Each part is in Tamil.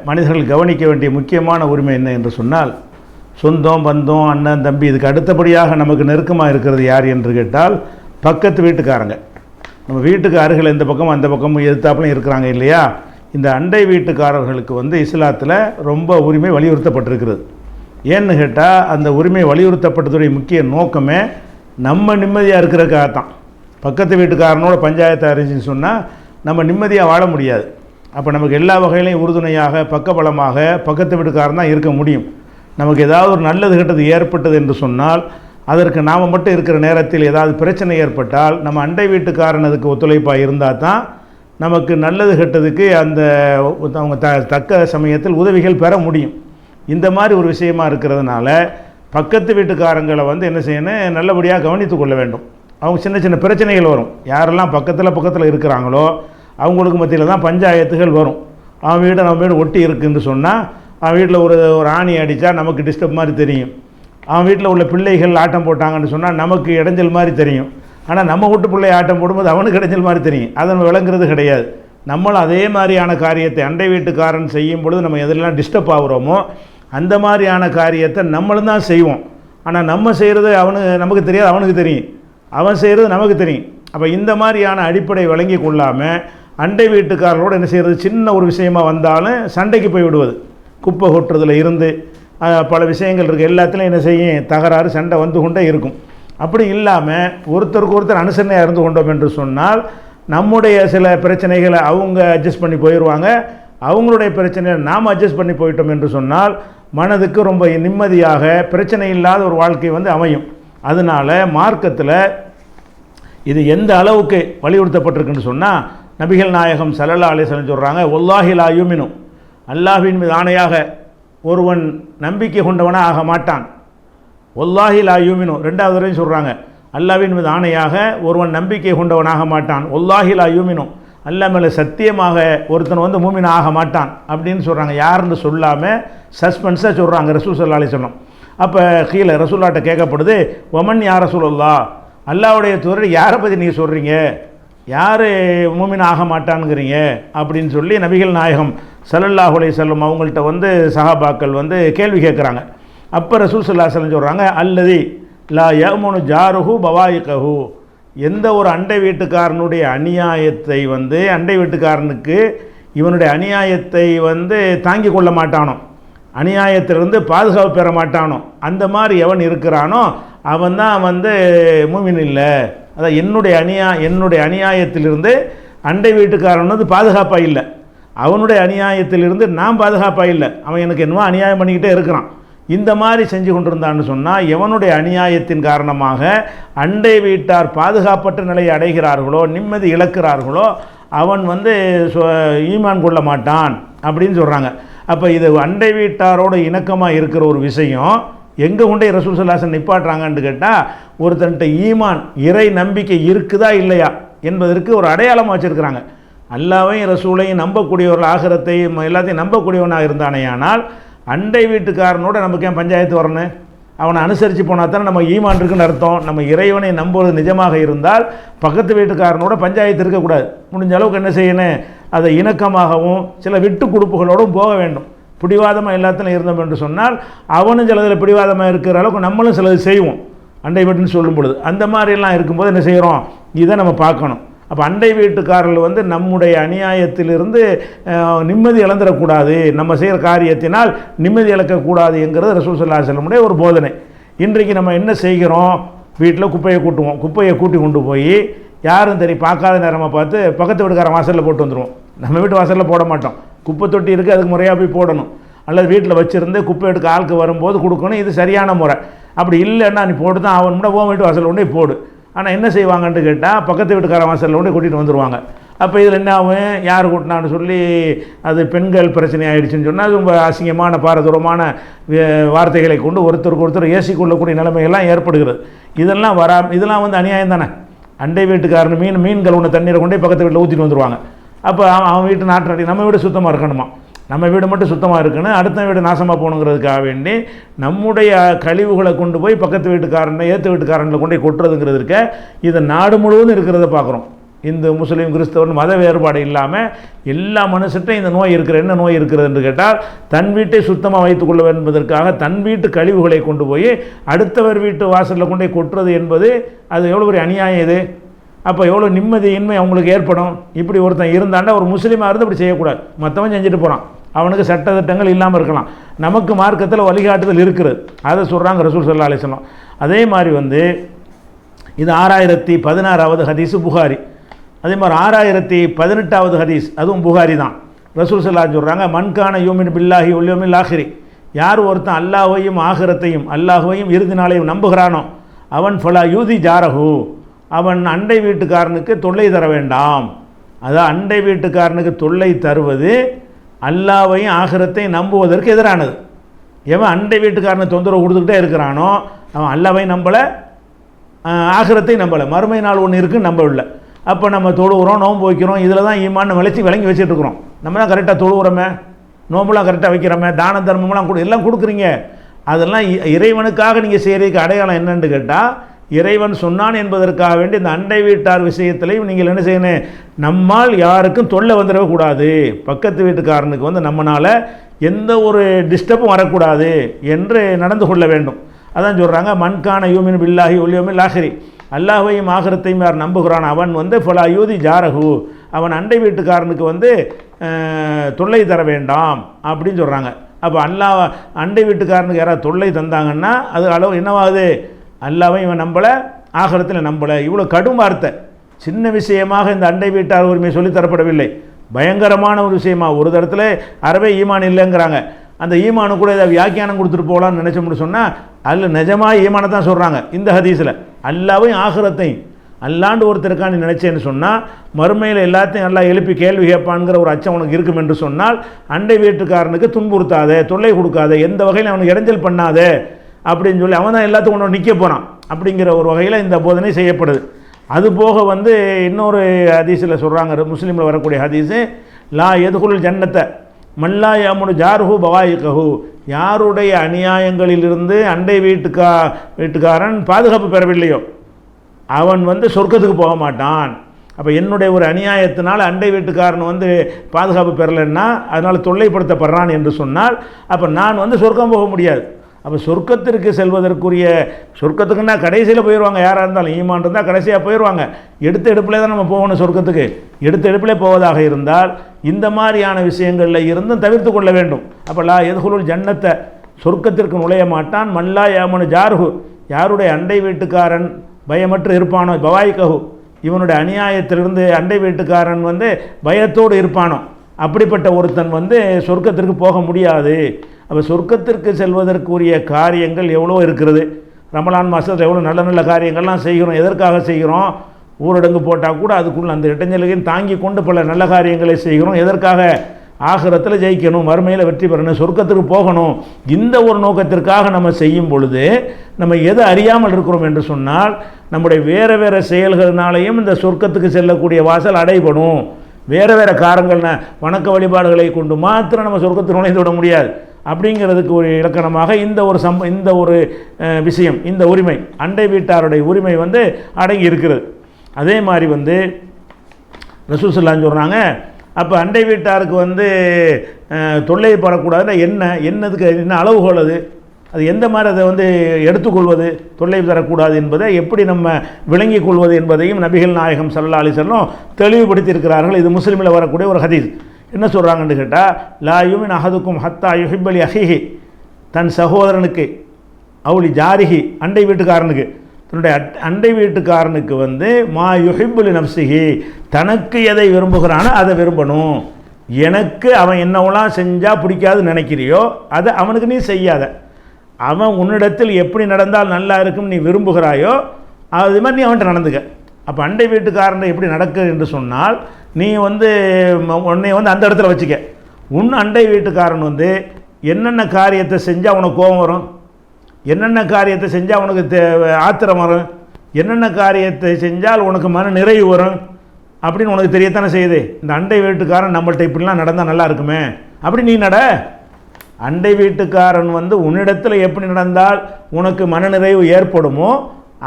மனிதர்கள் கவனிக்க வேண்டிய முக்கியமான உரிமை என்ன என்று சொன்னால், சொந்தம் பந்தம் அண்ணன் தம்பி இதுக்கு அடுத்தபடியாக நமக்கு நெருக்கமாக இருக்கிறது யார் என்று கேட்டால் பக்கத்து வீட்டுக்காரங்க. நம்ம வீட்டுக்கு அருகில் இந்த பக்கம் அந்த பக்கம் எதிர்த்தாப்புலையும் இருக்கிறாங்க இல்லையா. இந்த அண்டை வீட்டுக்காரர்களுக்கு இஸ்லாத்தில் ரொம்ப உரிமை வலியுறுத்தப்பட்டிருக்கிறது. ஏன்னு கேட்டால் அந்த உரிமை வலியுறுத்தப்பட்டதுடைய முக்கிய நோக்கமே நம்ம நிம்மதியாக இருக்கிறதுக்காகத்தான். பக்கத்து வீட்டுக்காரனோட பஞ்சாயத்து அறிஞ்சின்னு சொன்னால் நம்ம நிம்மதியாக வாழ முடியாது. அப்போ நமக்கு எல்லா வகையிலையும் உறுதுணையாக பக்கபலமாக பக்கத்து வீட்டுக்காரன் தான் இருக்க முடியும். நமக்கு ஏதாவது ஒரு நல்லது கெட்டது ஏற்பட்டது என்று சொன்னால் அதற்கு நாம் மட்டும் இருக்கிற நேரத்தில் ஏதாவது பிரச்சனை ஏற்பட்டால் நம்ம அண்டை வீட்டுக்காரன் அதுக்கு ஒத்துழைப்பாக இருந்தால் தான் நமக்கு நல்லது கெட்டதுக்கு அந்த அவங்க தக்க சமயத்தில் உதவிகள் பெற முடியும். இந்த மாதிரி ஒரு விஷயமா இருக்கிறதுனால பக்கத்து வீட்டுக்காரங்களை என்ன செய்யணும், நல்லபடியாக கவனித்து கொள்ள வேண்டும். அவங்க சின்ன சின்ன பிரச்சனைகள் வரும். யாரெல்லாம் பக்கத்தில் இருக்கிறாங்களோ அவங்களுக்கு மத்தியில் தான் பஞ்சாயத்துகள் வரும். அவன் வீடு நம்ம வீடு ஒட்டி இருக்குதுன்னு சொன்னால் அவன் வீட்டில் ஒரு ஆணி அடித்தா நமக்கு டிஸ்டர்ப் மாதிரி தெரியும். அவன் வீட்டில் உள்ள பிள்ளைகள் ஆட்டம் போட்டாங்கன்னு சொன்னால் நமக்கு இடைஞ்சல் மாதிரி தெரியும். ஆனால் நம்ம வீட்டு பிள்ளை ஆட்டம் போடும்போது அவனுக்கு இடைஞ்சல் மாதிரி தெரியும். அதை நம்ம விளங்குறது கிடையாது. நம்மளும் அதே மாதிரியான காரியத்தை அண்டை வீட்டுக்காரன் செய்யும் பொழுது நம்ம எதெல்லாம் டிஸ்டர்ப் ஆகுறோமோ அந்த மாதிரியான காரியத்தை நம்மளும் தான் செய்வோம். ஆனால் நம்ம செய்கிறது நமக்கு தெரியாது, அவனுக்கு தெரியும். அவன் செய்கிறது நமக்கு தெரியும். அப்போ இந்த மாதிரியான அடிப்படை வழங்கி கொள்ளாமல் அண்டை வீட்டுக்காரர்களோடு என்ன செய்கிறது, சின்ன ஒரு விஷயமாக வந்தாலும் சண்டைக்கு போய் விடுவது. குப்பை கொட்டுறதுல இருந்து பல விஷயங்கள் இருக்குது. எல்லாத்துலேயும் என்ன செய்யும், தகராறு சண்டை வந்து கொண்டே இருக்கும். அப்படி இல்லாமல் ஒருத்தருக்கு ஒருத்தர் அனுசரணையாக இருந்து கொண்டோம் என்று சொன்னால் நம்முடைய சில பிரச்சனைகளை அவங்க அட்ஜஸ்ட் பண்ணி போயிடுவாங்க. அவங்களுடைய பிரச்சனையை நாம் அட்ஜஸ்ட் பண்ணி போயிட்டோம் என்று சொன்னால் மனதுக்கு ரொம்ப நிம்மதியாக பிரச்சனை இல்லாத ஒரு வாழ்க்கை அமையும். அதனால் மார்க்கத்தில் இது எந்த அளவுக்கு வலியுறுத்தப்பட்டிருக்குன்னு சொன்னால், நபிகள் நாயகம் ஸல்லல்லாஹு அலைஹி வஸல்லம் சொல்கிறாங்க, வல்லாஹி லா யுமினு, அல்லாஹ்வின் மீது ஆணையாக ஒருவன் நம்பிக்கை கொண்டவனாக ஆக மாட்டான். வல்லாஹி லா யுமினு ரெண்டாவது தடவையும் சொல்கிறாங்க, அல்லாஹ்வின் மீது ஆணையாக ஒருவன் நம்பிக்கை கொண்டவனாக மாட்டான். வல்லாஹி லா யுமினு, அல்லாஹ் மேலே சத்தியமாக ஒருத்தன் மூமின் ஆக மாட்டான் அப்படின்னு சொல்கிறாங்க. யாருன்னு சொல்லாமல் சஸ்பென்ஸாக சொல்கிறாங்க ரசூல் ஸல்லல்லாஹு அலைஹி வஸல்லம். அப்போ கீழே ரசூல்லாட்ட கேட்கப்படுது, ஒமன் யா ரசூலல்லாஹ், அல்லாஹ்வுடைய தூதர் யாரை பற்றி நீங்கள் சொல்கிறீங்க, யார் மூமின் ஆக மாட்டானுங்கிறீங்க அப்படின்னு சொல்லி நபிகள் நாயகம் ஸல்லல்லாஹு அலைஹி வஸல்லம் அவங்கள்ட்ட சஹாபாக்கள் கேள்வி கேட்குறாங்க. அப்போ ரசூல் ஸல்லல்லாஹு அலைஹி வஸல்லம் சொல்கிறாங்க, அல்லதி லா யமுனு ஜாருஹு பவாயிகஹு, எந்த ஒரு அண்டை வீட்டுக்காரனுடைய அநியாயத்தை அண்டை வீட்டுக்காரனுக்கு இவனுடைய அநியாயத்தை தாங்கி கொள்ள மாட்டானோ, அநியாயத்திலிருந்து பாதுகாப்பு பெற மாட்டானோ, அந்த மாதிரி எவன் இருக்கிறானோ அவன் தான் மூமின் இல்லை. அதான் என்னுடைய அநியாயத்திலிருந்து அண்டை வீட்டுக்காரன் பாதுகாப்பாக இல்லை, அவனுடைய அநியாயத்திலிருந்து நான் பாதுகாப்பாக இல்லை, அவன் எனக்கு என்னவோ அநியாயம் பண்ணிக்கிட்டே இருக்கிறான். இந்த மாதிரி செஞ்சு கொண்டிருந்தான்னு சொன்னால் எவனுடைய அநியாயத்தின் காரணமாக அண்டை வீட்டார் பாதுகாப்பற்ற நிலையை அடைகிறார்களோ, நிம்மதி இழக்கிறார்களோ, அவன் ஈமான் கொள்ள மாட்டான் அப்படின்னு சொல்கிறாங்க. அப்போ இது அண்டை வீட்டாரோடு இணக்கமாக இருக்கிற ஒரு விஷயம் எங்கே கொண்டே ரசூல் ஸல்லல்லாஹு அலைஹி வஸல்லம் நிப்பாட்டுறாங்கன்னு கேட்டால், ஒருத்தன்ட்ட ஈமான் இறை நம்பிக்கை இருக்குதா இல்லையா என்பதற்கு ஒரு அடையாளமாக வச்சுருக்கிறாங்க. அல்லாஹ்வையும் ரசூலையும் நம்பக்கூடியவர்கள், ஆகிரத்தையும் எல்லாத்தையும் நம்பக்கூடியவனாக இருந்தானே, ஆனால் அண்டை வீட்டுக்காரனோட நமக்கு ஏன் பஞ்சாயத்து வரணும், அவனை அனுசரித்து போனால் தானே நம்ம ஈமான் இருக்குன்னு அர்த்தம். நம்ம இறைவனை நம்புவது நிஜமாக இருந்தால் பக்கத்து வீட்டுக்காரனோட பஞ்சாயத்து இருக்கக்கூடாது. முடிஞ்ச அளவுக்கு என்ன செய்யணும், அதை இணக்கமாகவும் சில விட்டு கொடுப்புகளோடும் போக வேண்டும். பிடிவாதமாக எல்லாத்திலும் இருந்தோம் என்று சொன்னால் அவனும் சிலதில் பிடிவாதமாக இருக்கிற அளவுக்கு நம்மளும் சிலது செய்வோம் அண்டை வீட்டுன்னு சொல்லும் பொழுது. அந்த மாதிரிலாம் இருக்கும்போது என்ன செய்கிறோம், இதை நம்ம பார்க்கணும். அப்போ அண்டை வீட்டுக்காரர்கள் நம்முடைய அநியாயத்திலிருந்து நிம்மதி இழந்துடக்கூடாது, நம்ம செய்கிற காரியத்தினால் நிம்மதி இழக்கக்கூடாது என்கிறது ரசூல் ஸல்லல்லாஹு அலைஹி வஸல்லம் ஒரு போதனை. இன்றைக்கு நம்ம என்ன செய்கிறோம், வீட்டில் குப்பையை கூட்டுவோம், குப்பையை கூட்டி கொண்டு போய் யாரும் பார்க்காத நேரமாக பார்த்து பக்கத்து வீட்டுக்காரன் வாசலில் போட்டு வந்துடுவோம். நம்ம வீட்டு வாசலில் போட மாட்டோம். குப்பை தொட்டி இருக்குது, அதுக்கு முறையாக போய் போடணும். அல்லது வீட்டில் வச்சுருந்து குப்பை எடுக்க ஆளுக்கு வரும்போது கொடுக்கணும். இது சரியான முறை. அப்படி இல்லைன்னா நீ போட்டு தான் அவன் கூட வீட்டு வாசலில் கொண்டே போடு. ஆனால் என்ன செய்வாங்கன்னு கேட்டால் பக்கத்து வீட்டுக்காரன் வாசலில் கொண்டே கூட்டிகிட்டு வந்துடுவாங்க. அப்போ இதில் என்ன ஆகும், யார் கூட்டினான்னு சொல்லி அது பெண்கள் பிரச்சனை ஆகிடுச்சின்னு சொன்னால் ரொம்ப அசிங்கமான பாரதூரமான வார்த்தைகளை கொண்டு ஒருத்தருக்கு ஒருத்தர் ஏசிக்கொள்ளக்கூடிய நிலைமைகள்லாம் ஏற்படுகிறது. இதெல்லாம் அநியாயம் தானே. அண்டை வீட்டுக்காரன் மீன் கழுவுன தண்ணீரை கொண்டே பக்கத்து வீட்டில் ஊற்றிட்டு வந்துடுவாங்க. அப்போ அவன் வீட்டு நாட்டு நம்ம வீடு சுத்தமாக இருக்கணுமா, நம்ம வீடு மட்டும் சுத்தமாக இருக்கணும், அடுத்த வீடு நாசமாக போகணுங்கிறதுக்காக வேண்டி நம்முடைய கழிவுகளை கொண்டு போய் பக்கத்து வீட்டுக்காரனை ஏற்று வீட்டுக்காரனில் கொண்டு போய் கொட்டுறதுங்கிறது இருக்க, இதை நாடு முழுவதும் இருக்கிறத பார்க்குறோம். இந்து முஸ்லீம் கிறிஸ்தவன் மத வேறுபாடு இல்லாமல் எல்லா மனுஷட்டும் இந்த நோய் இருக்கிற என்ன நோய் இருக்கிறது என்று கேட்டால் தன் வீட்டை சுத்தமாக வைத்துக்கொள்ள வேண்டும் என்பதற்காக தன் வீட்டு கழிவுகளை கொண்டு போய் அடுத்தவர் வீட்டு வாசலில் கொண்டு போய் கொட்டுறது என்பது அது எவ்வளோ பெரிய அநியாயம் இது. அப்போ எவ்வளோ நிம்மதியின்மை அவங்களுக்கு ஏற்படும். இப்படி ஒருத்தன் இருந்தாண்டா ஒரு முஸ்லீமாக இருந்து இப்படி செய்யக்கூடாது. மற்றவன் செஞ்சுட்டு போகிறான், அவனுக்கு சட்டத்திட்டங்கள் இல்லாமல் இருக்கலாம். நமக்கு மார்க்கத்தில் வழிகாட்டுதல் இருக்கிறது, அதை சொல்கிறாங்க ரசூல் ஸல்லல்லாஹு அலைஹி வஸல்லம். அதே மாதிரி இது 6016வது ஹதீஸு புகாரி. அதே மாதிரி 6018வது ஹதீஸ் அதுவும் புகாரி தான். ரசூல் ஸல்லல்லாஹு அலைஹி சொல்கிறாங்க, மன்கான யூமின் பில்லாஹி வல் யௌமில் ஆஹிரி, யார் ஒருத்தன் அல்லாஹ்வையும் ஆகிரத்தையும் அல்லாஹ்வையும் இறுதி நாளையும் நம்புகிறானோ அவன் ஃபலா யூதி ஜாரஹு, அவன் அண்டை வீட்டுக்காரனுக்கு தொல்லை தர வேண்டாம். அதான் அண்டை வீட்டுக்காரனுக்கு தொல்லை தருவது அல்லாஹ்வையும் ஆகிரத்தையும் நம்புவதற்கு எதிரானது. எவன் அண்டை வீட்டுக்காரனை தொந்தரவு கொடுத்துக்கிட்டே இருக்கிறானோ அவன் அல்லாஹ்வையும் நம்பலை, ஆகிரத்தையும் நம்பலை, மறுமை நாள் ஒன்று இருக்குன்னு நம்பவில்லை. அப்போ நம்ம தொழுகிறோம், நோன்பு வைக்கிறோம், இதில் தான் ஈமான்னு விளங்கி வச்சுட்டு இருக்கிறோம். நம்ம தான் கரெக்டாக தொழுகிறோமே, நோம்புலாம் கரெக்டாக வைக்கிறோமே, தான தர்மம்லாம் எல்லாம் கொடுக்குறீங்க. அதெல்லாம் இறைவனுக்காக நீங்கள் செய்கிறதுக்கு அடையாளம் என்னன்னு கேட்டால், இறைவன் சொன்னான் என்பதற்காக வேண்டி இந்த அண்டை வீட்டார் விஷயத்திலையும் நீங்கள் என்ன செய்யணும், நம்மால் யாருக்கும் தொல்லை வந்துடக்கூடாது, பக்கத்து வீட்டுக்காரனுக்கு நம்மளால் எந்த ஒரு டிஸ்டர்பும் வரக்கூடாது என்று நடந்து கொள்ள வேண்டும். அதான் சொல்கிறாங்க, மன்கான யூமின் பில்லாஹி வல் யௌமில் ஆஹிரி, அல்லாஹ்வையும் ஆகிரத்தையும் யார் நம்புகிறான் அவன் ஃபலா யூதி ஜாரஹு, அவன் அண்டை வீட்டுக்காரனுக்கு தொல்லை தர வேண்டாம் அப்படின்னு சொல்கிறாங்க. அப்போ அண்டை வீட்டுக்காரனுக்கு யாராவது தொல்லை தந்தாங்கன்னா அது அளவு என்னவாகுது, அல்லாஹ்வையும் இவன் நம்பலை, ஆகிரத்தில் நம்பலை. இவ்வளோ கடும் வார்த்தை. சின்ன விஷயமாக இந்த அண்டை வீட்டார் உரிமை சொல்லித்தரப்படவில்லை, பயங்கரமான ஒரு விஷயமாக. ஒரு தரத்தில் அறவே ஈமான் இல்லைங்கிறாங்க. அந்த ஈமானு கூட ஏதாவது வியாக்கியானம் கொடுத்துட்டு போகலான்னு நினச்சோம்னு சொன்னால் அதில் நிஜமாக ஈமானை தான் சொல்கிறாங்க. இந்த ஹதீஸில் அல்லாஹ்வையும் ஆகிரத்தையும் அல்லாண்டு ஒருத்தருக்கான்னு நினச்சேன்னு சொன்னால் மறுமையில் எல்லாத்தையும் நல்லா எழுப்பி கேள்வி கேட்பான்ங்கிற ஒரு அச்சம் உனக்கு இருக்கும் என்று சொன்னால் அண்டை வீட்டுக்காரனுக்கு துன்புறுத்தாத, தொல்லை கொடுக்காத, எந்த வகையில் அவனுக்கு இடைஞ்சல் பண்ணாத அப்படின்னு சொல்லி அவன் தான் எல்லாத்துக்கும் ஒன்று நிற்க போகிறான் அப்படிங்கிற ஒரு வகையில் இந்த போதனை செய்யப்படுது. அதுபோக இன்னொரு ஹதீஸில் சொல்கிறாங்க, முஸ்லீமில் வரக்கூடிய ஹதீஸு, லா எதுகுல் ஜன்னத்தை மல்லா யாமுனு ஜாருஹு பவாயிகஹு, யாருடைய அநியாயங்களிலிருந்து அண்டை வீட்டுக்காரன் பாதுகாப்பு பெறவில்லையோ அவன் சொர்க்கத்துக்கு போக மாட்டான். அப்போ என்னுடைய ஒரு அநியாயத்தினால் அண்டை வீட்டுக்காரன் பாதுகாப்பு பெறலைன்னா அதனால் தொல்லைப்படுத்தப்படுறான் என்று சொன்னால் அப்போ நான் சொர்க்கம் போக முடியாது. அப்போ சொர்க்கத்திற்கு செல்வதற்குரிய, சொர்க்கத்துக்குன்னா கடைசியில் போயிடுவாங்க, யாராக இருந்தாலும் ஈமான் இருந்தால் கடைசியாக போயிடுவாங்க. எடுத்த எடுப்பிலே தான் நம்ம போகணும் சொர்க்கத்துக்கு. எடுத்த எடுப்பிலே போவதாக இருந்தால் இந்த மாதிரியான விஷயங்களில் இருந்தும் தவிர்த்து கொள்ள வேண்டும். அப்போ லா எதுகுலுல் ஜன்னத்தை, சொர்க்கத்திற்கு நுழைய மாட்டான். மல்லா யாமனு ஜாருஹு, யாருடைய அண்டை வீட்டுக்காரன் பயமற்று இருப்பானோ, பவாய்கஹு, இவனுடைய அநியாயத்திலிருந்து அண்டை வீட்டுக்காரன் பயத்தோடு இருப்பானோ, அப்படிப்பட்ட ஒருத்தன் சொர்க்கத்திற்கு போக முடியாது. அப்போ சொர்க்கத்திற்கு செல்வதற்குரிய காரியங்கள் எவ்வளோ இருக்கிறது. ரமலான் மாதத்தில் எவ்வளோ நல்ல நல்ல காரியங்கள்லாம் செய்கிறோம். எதற்காக செய்கிறோம்? ஊரடங்கு போட்டால் கூட அதுக்குள்ள அந்த இடைஞ்சலையும் தாங்கி கொண்டு பல நல்ல காரியங்களை செய்கிறோம். எதற்காக? ஆகிரத்தில் ஜெயிக்கணும், மறுமையில் வெற்றி பெறணும், சொர்க்கத்துக்கு போகணும். இந்த ஒரு நோக்கத்திற்காக நம்ம செய்யும் பொழுது நம்ம எது அறியாமல் இருக்கிறோம் என்று சொன்னால் நம்முடைய வேறு வேறு செயல்களினாலையும் இந்த சொர்க்கத்துக்கு செல்லக்கூடிய வாசல் அடைபடும். வேறு வேறு காரணங்கள் வணக்க வழிபாடுகளை கொண்டு மாத்திரம் நம்ம சொர்க்கத்தில் நுழைந்து விட முடியாது. அப்படிங்கிறதுக்கு ஒரு இலக்கணமாக இந்த ஒரு விஷயம், இந்த உரிமை, அண்டை வீட்டாருடைய உரிமை அடங்கி இருக்கிறது. அதே மாதிரி ரசூல் ஸல்லல்லாஹு அலைஹி சொல்கிறாங்க, அப்போ அண்டை வீட்டாருக்கு தொல்லை படக்கூடாதுன்னா என்னதுக்கு என்ன அளவுகோல் அது எந்த மாதிரி அதை எடுத்துக்கொள்வது, தொல்லை தரக்கூடாது என்பதை எப்படி நம்ம விளங்கிக் கொள்வது என்பதையும் நபிகள் நாயகம் ஸல்லல்லாஹு அலைஹி வஸல்லம் தெளிவுபடுத்தியிருக்கிறார்கள். இது முஸ்லீமில் வரக்கூடிய ஒரு ஹதீஸ். என்ன சொல்கிறாங்கன்னு கேட்டால், லா யுமின் அஹதுக்கும் ஹத்தா யுஹிப்பலி அஹிஹி, தன் சகோதரனுக்கு, அவுலி ஜாரிஹி, அண்டை வீட்டுக்காரனுக்கு, தன்னுடைய அண்டை வீட்டுக்காரனுக்கு மா யுஹிப்புலி நப்சிஹி, தனக்கு எதை விரும்புகிறானோ அதை விரும்பணும். எனக்கு அவன் என்னவெல்லாம் செஞ்சால் பிடிக்காதுன்னு நினைக்கிறியோ அதை அவனுக்கு நீ செய்யாத. அவன் உன்னிடத்தில் எப்படி நடந்தால் நல்லா இருக்குன்னு நீ விரும்புகிறாயோ அது மாதிரி நீ அவன்கிட்ட நடந்துக்க. அப்போ அண்டை வீட்டுக்காரன் எப்படி நடக்குது என்று சொன்னால் நீ உன்னை அந்த இடத்துல வச்சுக்க. உன் அண்டை வீட்டுக்காரன் என்னென்ன காரியத்தை செஞ்சால் உனக்கு கோபம் வரும், என்னென்ன காரியத்தை செஞ்சால் உனக்கு ஆத்திரம் வரும், என்னென்ன காரியத்தை செஞ்சால் உனக்கு மன நிறைவு வரும் அப்படின்னு உனக்கு தெரியத்தானே செய்யுது. இந்த அண்டை வீட்டுக்காரன் நம்மள்கிட்ட இப்படிலாம் நடந்தால் நல்லா இருக்குமே அப்படி நீ நட. அண்டை வீட்டுக்காரன் உன்னிடத்தில் எப்படி நடந்தால் உனக்கு மனநிறைவு ஏற்படுமோ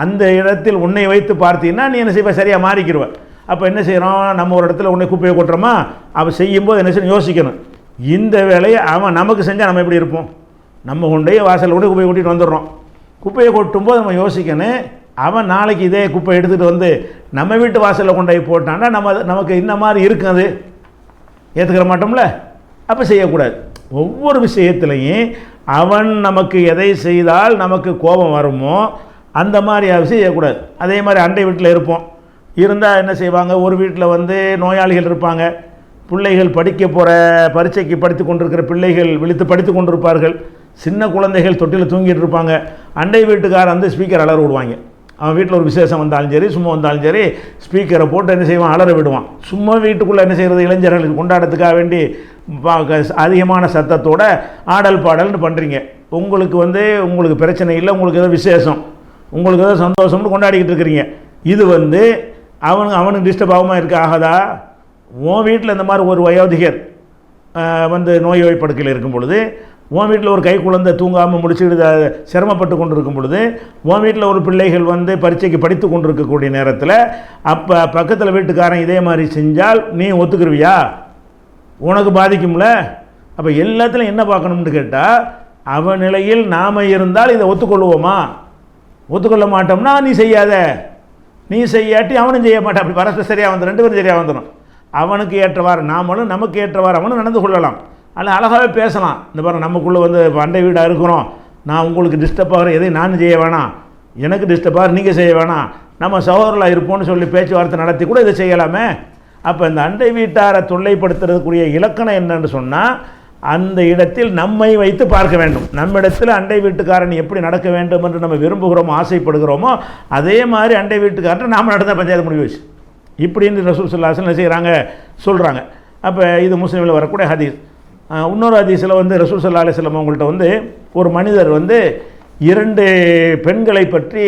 அந்த இடத்தில் உன்னை வைத்து பார்த்தீங்கன்னா நீ என்ன செய்வ, சரியாக மாறிக்கிடுவ. அப்போ என்ன செய்கிறோம், நம்ம ஒரு இடத்துல உடனே குப்பையை கொட்டுறோமா, அவள் செய்யும்போது என்ன செய்யணும் யோசிக்கணும். இந்த வேலையை அவன் நமக்கு செஞ்சால் நம்ம எப்படி இருப்போம்? நம்ம கொண்டே வாசலில் கொண்டு குப்பையை கொட்டிட்டு வந்துடுறோம். குப்பையை கொட்டும்போது நம்ம யோசிக்கணும், அவன் நாளைக்கு இதே குப்பை எடுத்துகிட்டு வந்து நம்ம வீட்டு வாசலில் கொண்டு போய் போட்டான்னா நமக்கு இந்த மாதிரி இருக்கும், அது ஏற்றுக்கிற மாட்டோம்ல. அப்போ செய்யக்கூடாது. ஒவ்வொரு விஷயத்துலையும் அவன் நமக்கு எதை செய்தால் நமக்கு கோபம் வருமோ அந்த மாதிரி செய்யக்கூடாது. அதே மாதிரி அண்டை வீட்டில் இருப்போம், இருந்தால் என்ன செய்வாங்க, ஒரு வீட்டில் வந்து நோயாளிகள் இருப்பாங்க, பிள்ளைகள் படிக்க போகிற பரீட்சைக்கு படித்து கொண்டிருக்கிற பிள்ளைகள் விழித்து படித்து கொண்டிருப்பார்கள், சின்ன குழந்தைகள் தொட்டில் தூங்கிட்டு இருப்பாங்க. அண்டை வீட்டுக்காரர் வந்து ஸ்பீக்கர் அலற விடுவாங்க. அவன் வீட்டில் ஒரு விசேஷம் வந்தாலும் சரி, சும்மா வந்தாலும் சரி, ஸ்பீக்கரை போட்டு என்ன செய்வான், அலற விடுவான். சும்மா வீட்டுக்குள்ளே என்ன செய்கிறது, இளைஞர்களுக்கு கொண்டாடத்துக்காக வேண்டி அதிகமான சத்தத்தோடு ஆடல் பாடல்னு பண்ணுறீங்க. உங்களுக்கு பிரச்சனை இல்லை, உங்களுக்கு ஏதோ விசேஷம், உங்களுக்கு ஏதோ சந்தோஷம்னு கொண்டாடிக்கிட்டு இருக்கிறீங்க. இது வந்து அவனுக்கு டிஸ்டர்ப் ஆகாமல் இருக்க ஆகாதா? உன் வீட்டில் இந்த மாதிரி ஒரு வயோதிகர் வந்து நோய்வாய்ப்படுக்கையில் இருக்கும் பொழுது, உன் வீட்டில் ஒரு கை குழந்தை தூங்காமல் முடிச்சுக்கிட்டு சிரமப்பட்டு கொண்டு இருக்கும் பொழுது, உன் வீட்டில் ஒரு பிள்ளைகள் வந்து பரீட்சைக்கு படித்து கொண்டு இருக்கக்கூடிய நேரத்தில் அப்போ பக்கத்தில் வீட்டுக்காரன் இதே மாதிரி செஞ்சால் நீ ஒத்துக்குருவியா? உனக்கு பாதிக்கும்ல. அப்போ எல்லாத்துலையும் என்ன பார்க்கணும்னு கேட்டால், அவன் நிலையில் நாம் இருந்தால் இதை ஒத்துக்கொள்வோமா? ஒத்துக்கொள்ள மாட்டோம்னா நீ செய்யாத, நீ செய்யாட்டி அவனும் செய்ய மாட்டான். அப்படி பரஸ்பரம் சரியாக வந்துடும், ரெண்டு பேரும் சரியாக வந்துடும். அவனுக்கு ஏற்றவாறு நாமளும், நமக்கு ஏற்றவாறு அவனும் நடந்து கொள்ளலாம். அதில் அழகாகவே பேசலாம். இந்த பாருங்கள், நமக்குள்ளே வந்து அண்டை வீடாக இருக்கிறோம், நான் உங்களுக்கு டிஸ்டர்ப் ஆகிற எதையும் நான் செய்ய வேணாம், எனக்கு டிஸ்டர்ப் ஆகிற நீங்கள் செய்ய வேணாம், நம்ம சகோதரலாக இருப்போம்னு சொல்லி பேச்சுவார்த்தை நடத்தி கூட இதை செய்யலாமே. அப்போ இந்த அண்டை வீட்டாரை தொல்லைப்படுத்துறதுக்குரிய இலக்கணம் என்னன்னு சொன்னால், அந்த இடத்தில் நம்மை வைத்து பார்க்க வேண்டும். நம்மிடத்தில் அண்டை வீட்டுக்காரன் எப்படி நடக்க வேண்டும் என்று நம்ம விரும்புகிறோமோ, ஆசைப்படுகிறோமோ, அதே மாதிரி அண்டை வீட்டுக்காரன் நாம் நடந்த பஞ்சாயத்து முடிவு வச்சு இப்படின்னு ரசூல் ஸல்லல்லாஹு அலைஹி வஸல்லம் என்ன செய்கிறாங்க சொல்கிறாங்க. அப்போ இது முஸ்லீமில் வரக்கூடிய ஹதீஸ். இன்னொரு ஹதீஸில் வந்து ரசூல் ஸல்லல்லாஹு அலைஹி வஸல்லம் அவங்கள்ட்ட வந்து ஒரு மனிதர் வந்து 2 பெண்களை பற்றி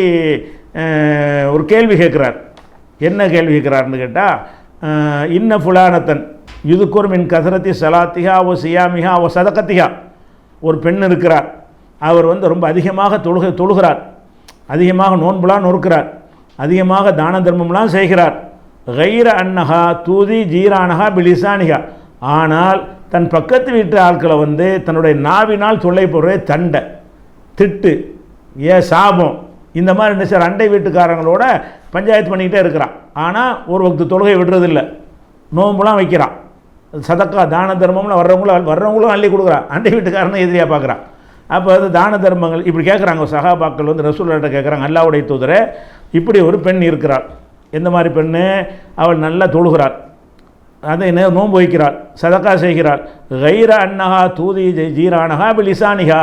ஒரு கேள்வி கேட்குறார். என்ன கேள்வி கேட்குறாருன்னு கேட்டால், இன்ன ஃபுலானத்தன் இதுக்குர் மின் கசரத்தி சலாத்திஹா ஓ சியாமிஹா ஓ சதகத்திஹா. ஒரு பெண் இருக்கிறார், அவர் வந்து ரொம்ப அதிகமாக தொழுகிறார், அதிகமாக நோன்புலாம் நொறுக்கிறார், அதிகமாக தான தர்மம்லாம் செய்கிறார். கைர அன்னஹா தூதி ஜீரானஹா பிலிசானிஹா. ஆனால் தன் பக்கத்து வீட்டு ஆட்களை வந்து தன்னுடைய நாவினால் தொல்லை போடுறே தண்டை, திட்டு, சாபம், இந்த மாதிரி என்ன சார் அண்டை வீட்டுக்காரங்களோட பஞ்சாயத்து பண்ணிக்கிட்டே இருக்கிறான். ஆனால் ஒரு வக்து தொழுகை விடுறதில்லை, நோம்புலாம் வைக்கிறான், சதக்கா தான தர்மம்லாம் வர்றவங்களும் அள்ளி கொடுக்குறான், அண்டை வீட்டுக்காரனை எதிரியாக பார்க்குறான். அப்போ அது தான தர்மங்கள் இப்படி கேட்குறாங்க. சஹாபாக்கள் வந்து ரசூலுல்லாஹ்ட்ட கேட்குறாங்க, அல்லாஹ்வுடைய தூதரே, இப்படி ஒரு பெண் இருக்கிறாள், எந்த மாதிரி பெண்ணு? அவள் நல்லா தொழுகிறாள், அதை நோன்பு வைக்கிறாள், சதக்கா செய்கிறாள். கைர அன்னஹா தூதி ஜீரானஹா பிலிசானிஹா.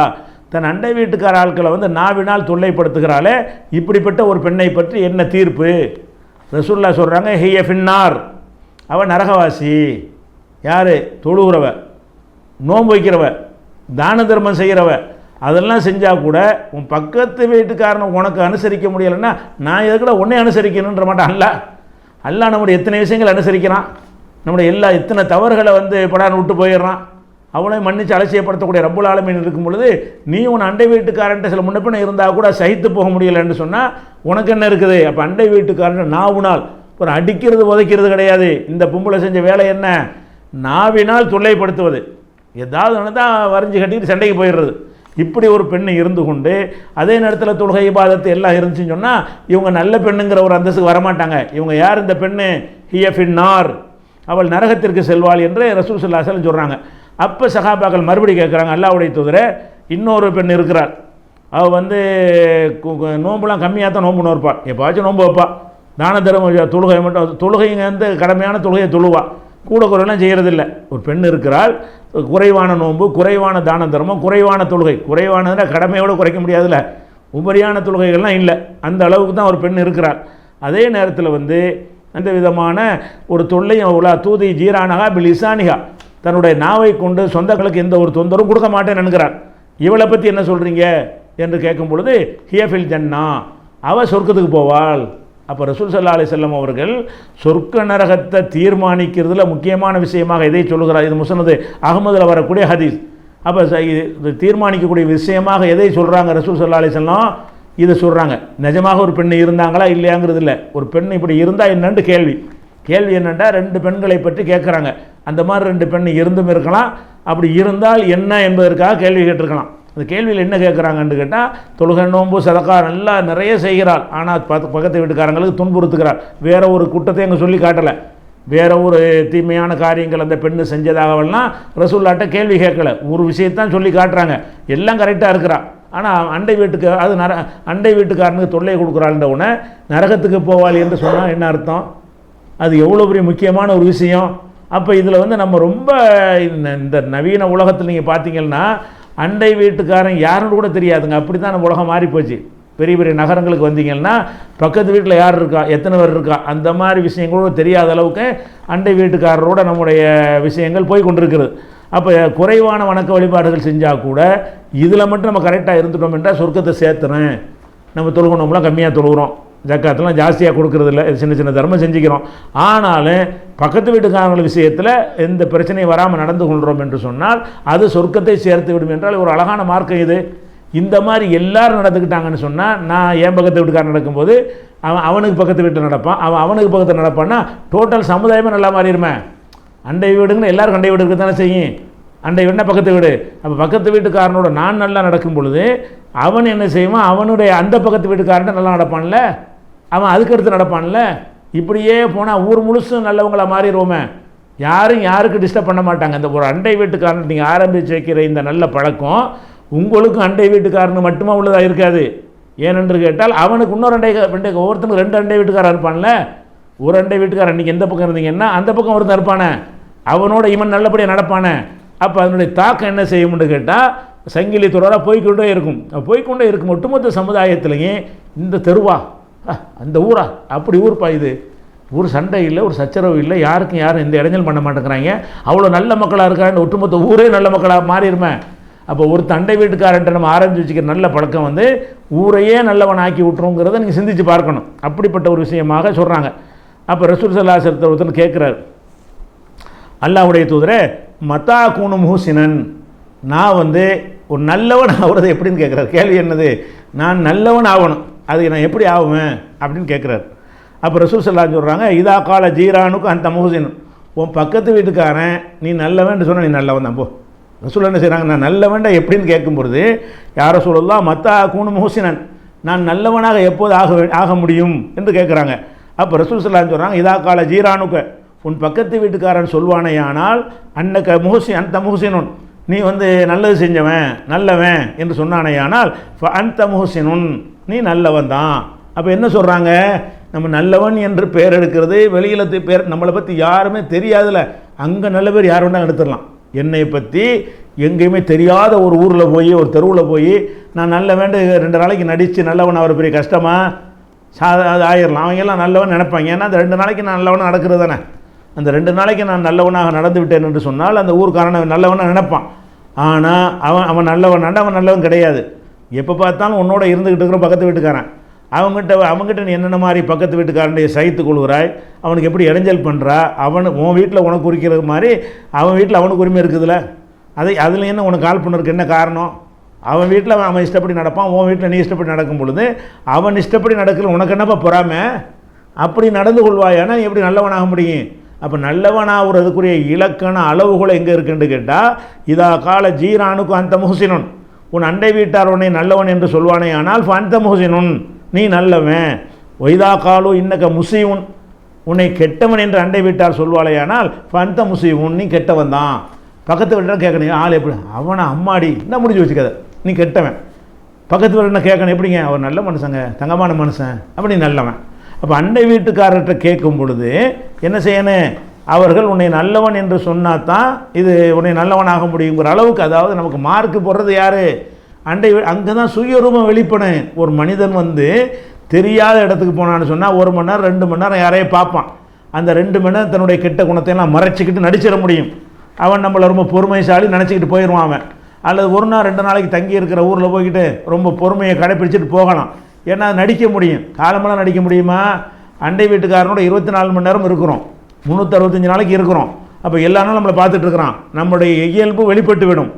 தன் அண்டை வீட்டுக்கார ஆட்களை வந்து நாவினால் தொல்லைப்படுத்துகிறாளே, இப்படிப்பட்ட ஒரு பெண்ணை பற்றி என்ன தீர்ப்பு? ரசூலுல்லாஹ் சொல்கிறாங்க, ஹிய ஃபின்னார், அவள் நரகவாசி. யார்? தொழுகிறவ, நோன்பு வைக்கிறவ, தான தர்மம் செய்கிறவ, அதெல்லாம் செஞ்சால் கூட உன் பக்கத்து வீட்டுக்காரனை உனக்கு அனுசரிக்க முடியலைன்னா நான் எதுக்கூட உன்னை அனுசரிக்கணுன்ற மாட்டான். அல்லா நம்முடைய எத்தனை விஷயங்கள் அனுசரிக்கிறான், நம்முடைய எத்தனை தவறுகளை வந்து படான்னு விட்டு போயிடுறான். அவனை மன்னித்து அலட்சியப்படுத்தக்கூடிய ரப்புல் ஆலமீன் இருக்கும் பொழுது நீ உன் அண்டை வீட்டுக்காரன்ட்ட சில முன்னப்பின இருந்தால் கூட சகித்து போக முடியலைன்னு சொன்னால் உனக்கு என்ன இருக்குது? அப்போ அண்டை வீட்டுக்காரன் நாவுனால் ஒரு அடிக்கிறது உதைக்கிறது கிடையாது. இந்த பொம்பளை செஞ்ச வேலை என்ன? நாவினால் தொல்லைப்படுத்துவது, ஏதாவது ஒன்று தான் வரைஞ்சி கட்டிட்டு சண்டைக்கு போயிடுறது. இப்படி ஒரு பெண்ணை இருந்து கொண்டு அதே நேரத்தில் தொழுகை இபாதத்து எல்லாம் இருந்துச்சுன்னு சொன்னால் இவங்க நல்ல பெண்ணுங்கிற ஒரு அந்தஸ்துக்கு வரமாட்டாங்க. இவங்க யார் இந்த பெண்ணு? ஹிய ஃபின்னார், அவள் நரகத்திற்கு செல்வாள் என்று ரசூல் ஸல்லல்லாஹு அலைஹி வஸல்லம் சொல்கிறாங்க. அப்போ சஹாபாக்கள் மறுபடி கேட்குறாங்க, அல்லாஹ்வுடைய தூதரே, இன்னொரு பெண் இருக்கிறாள், அவள் வந்து நோம்புலாம் கம்மியாக தான் நோம்பு நோற்பாள், எப்போவாச்சும் நோம்பு வைப்பா, தான தர்ம தொழுகை மட்டும், தொழுகைங்க வந்து கடமையான தொழுகையை தொழுவா, கூட குறையெல்லாம் செய்கிறதில்லை. ஒரு பெண் இருக்கிறாள், குறைவான நோன்பு, குறைவான தான தர்மம், குறைவான தொழுகை, குறைவானதுன்னா கடமையோடு குறைக்க முடியாதுல்ல, உபரியான தொழுகைகள்லாம் இல்லை, அந்த அளவுக்கு தான் ஒரு பெண் இருக்கிறாள். அதே நேரத்தில் வந்து அந்த விதமான ஒரு தொல்லையும் உலா தூதி ஜீரானகா பிலிசானிகா, தன்னுடைய நாவை கொண்டு சொந்தங்களுக்கு எந்த ஒரு தொந்தரவும் கொடுக்க மாட்டேன்னு நினைக்கிறார். இவளை பற்றி என்ன சொல்கிறீங்க என்று கேட்கும் பொழுது ஹியஃபில் ஜன்னா, அவள் சொர்க்கத்துக்கு போவாள். அப்போ ரசூல் ஸல்லல்லாஹு அலைஹி வஸல்லம் அவர்கள் சொர்க்க நரகத்தை தீர்மானிக்கிறதுல முக்கியமான விஷயமாக எதை சொல்கிறார்? இது முஸ்னது அஹ்மதில் வரக்கூடிய ஹதீஸ். அப்போ இது தீர்மானிக்கக்கூடிய விஷயமாக எதை சொல்கிறாங்க ரசூல் ஸல்லல்லாஹு அலைஹி வஸல்லம்? இதை சொல்கிறாங்க. நிஜமாக ஒரு பெண் இருந்தாங்களா இல்லையாங்கிறது இல்லை, ஒரு பெண் இப்படி இருந்தால் என்னன்னு கேள்வி. கேள்வி என்னென்னா, 2 பெண்களை பற்றி கேட்குறாங்க. அந்த மாதிரி 2 பெண் இருந்தும் இருக்கலாம், அப்படி இருந்தால் என்ன என்பதற்காக கேள்வி கேட்டிருக்கலாம். அந்த கேள்வியில் என்ன கேட்குறாங்கன்னு கேட்டால், தொழுகை நோன்பு சதக்கா நல்லா நிறைய செய்கிறாள், ஆனால் பக்கத்து வீட்டுக்காரங்களுக்கு துன்புறுத்துகிறாள். வேற ஒரு குற்றத்தை அங்கே சொல்லி காட்டலை, வேற ஒரு தீமையான காரியங்கள் அந்த பெண்ணு செஞ்சதாகவெல்லாம் ரசூலுல்லாஹ்ட்ட கேள்வி கேட்கலை. ஒரு விஷயத்தான் சொல்லி காட்டுறாங்க, எல்லாம் கரெக்டாக இருக்கிறான். ஆனால் அண்டை வீட்டுக்கு அது அண்டை வீட்டுக்காரனுக்கு தொல்லை கொடுக்குறாள்ன்ற உடனே நரகத்துக்கு போவாள் என்று சொன்னால் என்ன அர்த்தம்? அது எவ்வளோ பெரிய முக்கியமான ஒரு விஷயம். அப்போ இதில் வந்து நம்ம ரொம்ப இந்த நவீன உலகத்தில் நீங்கள் பார்த்தீங்கன்னா அண்டை வீட்டுக்காரன் யாருன்னு கூட தெரியாதுங்க. அப்படி தான் நம்ம உலகம் மாறிப்போச்சு. பெரிய பெரிய நகரங்களுக்கு வந்தீங்கன்னா பக்கத்து வீட்டில் யார் இருக்கா, எத்தனை பேர் இருக்கா, அந்த மாதிரி விஷயங்களும் தெரியாத அளவுக்கு அண்டை வீட்டுக்காரரோட நம்முடைய விஷயங்கள் போய் கொண்டிருக்கிறது. அப்போ குறைவான வணக்க வழிபாடுகள் செஞ்சால் கூட இதில் மட்டும் நம்ம கரெக்டாக இருந்துட்டோம் என்றால் சொர்க்கத்தை சேர்த்துறேன். நம்ம தொழுகணும்லாம் கம்மியாக தொழுகிறோம், ஜக்காத்தெல்லாம் ஜாஸ்தியாக கொடுக்குறதில்ல, சின்ன சின்ன தர்மம் செஞ்சுக்கிறோம். ஆனாலும் பக்கத்து வீட்டுக்காரங்கள் விஷயத்தில் எந்த பிரச்சனையும் வராமல் நடந்து கொள்கிறோம் என்று சொன்னால் அது சொர்க்கத்தை சேர்த்து விடும் என்றால் ஒரு அழகான மார்க்கம் இது. இந்த மாதிரி எல்லாரும் நடந்துக்கிட்டாங்கன்னு சொன்னால், நான் என் பக்கத்து வீட்டுக்காரன் நடக்கும்போது அவனுக்கு பக்கத்து வீட்டில் நடப்பான், அவனுக்கு பக்கத்தில் நடப்பான்னா டோட்டல் சமுதாயமே நல்லா மாறிடுமே. அண்டை வீடுங்கன்னு எல்லாரும் அண்டை வீடு இருக்க தானே செய்யும். அண்டை வீடுனா பக்கத்து வீடு. அப்போ பக்கத்து வீட்டுக்காரனோட நான் நல்லா நடக்கும் பொழுது அவன் என்ன செய்வான், அவனுடைய அந்த பக்கத்து வீட்டுக்காரன்ட்ட நல்லா நடப்பான்ல, அவன் அதுக்கடுத்து நடப்பான்ல. இப்படியே போனால் ஊர் முழுசும் நல்லவங்களா மாறிடுவோமே. யாரும் யாருக்கு டிஸ்டர்ப் பண்ண மாட்டாங்க. இந்த ஒரு அண்டை வீட்டுக்காரன் நீங்கள் ஆரம்பித்து வைக்கிற இந்த நல்ல பழக்கம் உங்களுக்கும் அண்டை வீட்டுக்காரனு மட்டுமா உள்ளதாக இருக்காது. ஏனென்று கேட்டால் அவனுக்கு இன்னொரு ஒவ்வொருத்தனுக்கு 2 அண்டை வீட்டுக்காரன் இருப்பான்ல. ஒரு அண்டை வீட்டுக்காரன் நீங்கள் எந்த பக்கம் இருந்தீங்கன்னா அந்த பக்கம் ஒருத்தன் இருப்பானே, அவனோட இவன் நல்லபடியாக நடப்பானே. அப்போ அதனுடைய தாக்கம் என்ன செய்யும்னு கேட்டால் சங்கிலி தொடராக போய்கொண்டே இருக்கும். போய்கொண்டே இருக்கும். ஒட்டுமொத்த சமுதாயத்திலையும் இந்த தெருவா, அந்த ஊரா, அப்படி ஊர்ப்பா இது, ஒரு சண்டை இல்லை, ஒரு சச்சரவு இல்லை, யாருக்கும் யாரும் எந்த இடைஞ்சல் பண்ண மாட்டேங்கிறாங்க, அவ்வளோ நல்ல மக்களாக இருக்கான்னு ஒட்டுமொத்த ஊரே நல்ல மக்களாக மாறிடுமே. அப்போ ஒரு தண்டை வீட்டுக்காரன்ட்ட நம்ம ஆரம்பித்து வச்சுக்கிற நல்ல பழக்கம் வந்து ஊரையே நல்லவன் ஆக்கி விட்டுருங்கிறத நீங்கள் சிந்தித்து பார்க்கணும். அப்படிப்பட்ட ஒரு விஷயமாக சொல்கிறாங்க. அப்போ ரசூல் ஸல்லல்லாஹு அலைஹி வஸல்லம் ஒருத்தர் கேட்குறாரு, அல்லாஹ்வுடைய தூதரே மத்தா கூனு முஹ்சினன், நான் வந்து ஒரு நல்லவன் ஆகுறது எப்படின்னு கேட்குறாரு. கேள்வி என்னது, நான் நல்லவன் ஆகணும், அது நான் எப்படி ஆகுவேன் அப்படின்னு கேட்குறாரு. அப்போ ரசூல் ஸல்லல்லாஹு அலைஹி வஸல்லம் சொல்கிறாங்க, இதா கால ஜீரானுக்கு அந்த முஹ்சின், உன் பக்கத்து வீட்டுக்காரன் நீ நல்லவன் சொன்னால் நீ நல்லவன் தான் போ. ரசூல் என்ன செய்கிறாங்க, நான் நல்லவன்டா எப்படின்னு கேட்கும் பொழுது யார் ரசூலுல்லாஹ் மத்தா கூனு முஹ்சினன், நான் நல்லவனாக எப்போது ஆக முடியும் என்று கேட்குறாங்க. அப்போ ரசூல் ஸல்லல்லாஹு அலைஹி வஸல்லம் சொல்கிறாங்க, இதா கால ஜீரானுக்கு, உன் பக்கத்து வீட்டுக்காரன் சொல்வானேயானால் அன்னக்க முஹ்சின் அந்த முஹ்சினுன், நீ வந்து நல்லது செஞ்சவன் நல்லவன் என்று சொன்னானேயானால் அந்த முஹ்சினுன், நீ நல்லவன் தான். அப்போ என்ன சொல்கிறாங்க, நம்ம நல்லவன் என்று பேர் எடுக்கிறது வெளியில் பேர் நம்மளை பற்றி யாருமே தெரியாதுல, அங்கே நல்ல பேர் யார் வேணால் எடுத்துடலாம். என்னை பற்றி எங்கேயுமே தெரியாத ஒரு ஊரில் போய் ஒரு தெருவில் போய் நான் நல்லவன் 2 நாளைக்கு நடித்து நல்லவன் அவர் பெரிய கஷ்டமாக ஆயிடலாம். அவங்கெல்லாம் நல்லவன் நினைப்பாங்க. ஏன்னா அந்த 2 நாளைக்கு நான் நல்லவனாக நடக்கிறது தானே. அந்த 2 நாளைக்கு நான் நல்லவனாக நடந்து விட்டேன் என்று சொன்னால் அந்த ஊருக்காரனை நல்லவனாக நினைப்பான். ஆனால் அவன் நல்லவன் அவன் நல்லவன் கிடையாது. எப்போ பார்த்தாலும் உன்னோட இருந்துக்கிட்டு இருக்கிற பக்கத்து வீட்டுக்காரன், அவங்ககிட்ட நீ என்னென்ன மாதிரி பக்கத்து வீட்டுக்காரனுடைய சைத்து கொள்கிறாய், அவனுக்கு எப்படி இடைஞ்சல் பண்ணுறா, உன் வீட்டில் உனக்கு குறிக்கிறது மாதிரி அவன் வீட்டில் அவனுக்கு உரிமை இருக்குதுல்ல, அதில் என்ன உனக்கு கால் பண்ணுறதுக்கு என்ன காரணம்? அவன் வீட்டில் அவன் இஷ்டப்படி நடப்பான், உன் வீட்டில் நீ இஷ்டப்படி நடக்கும் பொழுது அவன் இஷ்டப்படி நடக்கல, உனக்கு என்னப்பா பொறாம? அப்படி நடந்து கொள்வாயானா நீ எப்படி நல்லவனாக முடியும்? அப்போ நல்லவனாகிறதுக்குரிய இலக்கண அளவுகளை எங்கே இருக்குன்னு கேட்டால், இதா கால ஜீரானுக்கு அந்த முஹ்சினுன், உன் அண்டை வீட்டார் உன்னை நல்லவன் என்று சொல்வானே ஆனால் அந்த முஹ்சினுன், நீ நல்லவன். ஒய்தா காலு இன்னக்க முசீவுன், உன்னை கெட்டவன் என்று அண்டை வீட்டார் சொல்வாளேயானால் அந்த முசீவுன், நீ கெட்டவன் தான். பக்கத்து வீட்டார் கேட்கணும், ஆள் எப்படி, அவனை அம்மாடி என்ன முடிஞ்சு வச்சுக்காத, நீ கெட்டவன். பக்கத்து வீட்டு என்ன கேட்கணும், எப்படிங்க, அவர் நல்ல மனுஷங்க, தங்கமான மனுஷன், அப்படி நல்லவன். அப்போ அண்டை வீட்டுக்காரர்கிட்ட கேட்கும் பொழுது என்ன செய்யணும், அவர்கள் உன்னை நல்லவன் என்று சொன்னால் தான் இது உன்னை நல்லவனாக முடியுங்கிற அளவுக்கு, அதாவது நமக்கு மார்க்கு போடுறது யார், அண்டை. அங்கே தான் சுயரூபம் வெளிப்படும். ஒரு மனிதன் வந்து தெரியாத இடத்துக்கு போனான்னு சொன்னால் 1 மணி நேரம் 2 மணி நேரம் யாரையே பார்ப்பான். அந்த 2 மணி நேரம் தன்னுடைய கெட்ட குணத்தையெல்லாம் மறைச்சிக்கிட்டு நடிச்சிட முடியும். அவன் நம்மளை ரொம்ப பொறுமைசாலி நினச்சிக்கிட்டு போயிடுவான் அவன். அல்லது 1 நாள் 2 நாளைக்கு தங்கி இருக்கிற ஊரில் போய்கிட்டு ரொம்ப பொறுமையை கடைப்பிடிச்சிட்டு போகலாம். ஏன்னா நடிக்க முடியும், காலமெல்லாம் நடிக்க முடியுமா? அண்டை வீட்டுக்காரனோட 24 மணி நேரம் இருக்கிறோம், 365 நாளைக்கு இருக்கிறோம். அப்போ எல்லா நாளும் நம்மளை பார்த்துட்டு இருக்கிறான், நம்முடைய இயல்பு வெளிப்பட்டு விடும்.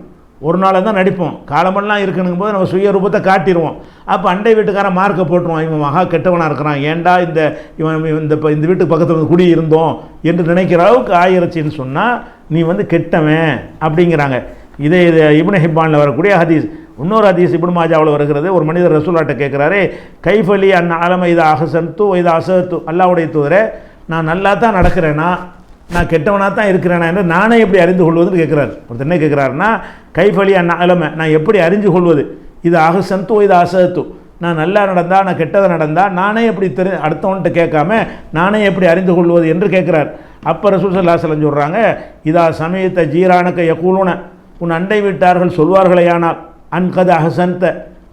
ஒரு நாள் தான் நடிப்போம், காலமெல்லாம் இருக்கணுங்கும் போது நம்ம சுய ரூபத்தை காட்டிடுவோம். அப்போ அண்டை வீட்டுக்காரன் மார்க்கை போட்டுருவான், இவன் மகா கெட்டவனாக இருக்கிறான், ஏன்டா இவன் இந்த வீட்டுக்கு பக்கத்தில் வந்து குடி இருந்தோம் என்று நினைக்கிற அளவுக்கு ஆயிருச்சின்னு சொன்னால் நீ வந்து கெட்டவன் அப்படிங்கிறாங்க. இது இப்னு ஹிப்பானில் வரக்கூடிய ஹதீஸ். இன்னொரு ஹதீஸ் இப்னு மாஜாவில் வருகிறது. ஒரு மனிதர் ரசூலுல்லாஹ்ட்ட கேட்குறாரு, கைஃபலி அன் ஆலம இதா அஹ்சன்து இதா அஸஅத்து, அல்லாஹ்வுடைய தூதரே நான் நல்லா தான் நடக்கிறேனா, நான் கெட்டவனாக தான் இருக்கிறேனா என்று நானே எப்படி அறிந்து கொள்வதுன்னு கேட்குறாரு. ஒருத்தர் என்ன கேட்குறாருன்னா, கைஃபலி அன் ஆலம நான் எப்படி அறிஞ்சு கொள்வது, இது அஹ்சன்து இது அஸஅத்து, நான் நல்லா நடந்தால் நான் கெட்டதை நடந்தால் நானே எப்படி அடுத்தவன்கிட்ட கேட்காம நானே எப்படி அறிந்து கொள்வது என்று கேட்குறார். அப்போ ரசூல் ஸல்லல்லாஹு அலைஹி வஸல்லம் சொல்கிறாங்க, இதா சமயத்த ஜீரானக்க யகூலுன, உன் அண்டை வீட்டார்கள் சொல்வார்களேயானால் அன்கது அஹ்சன்த,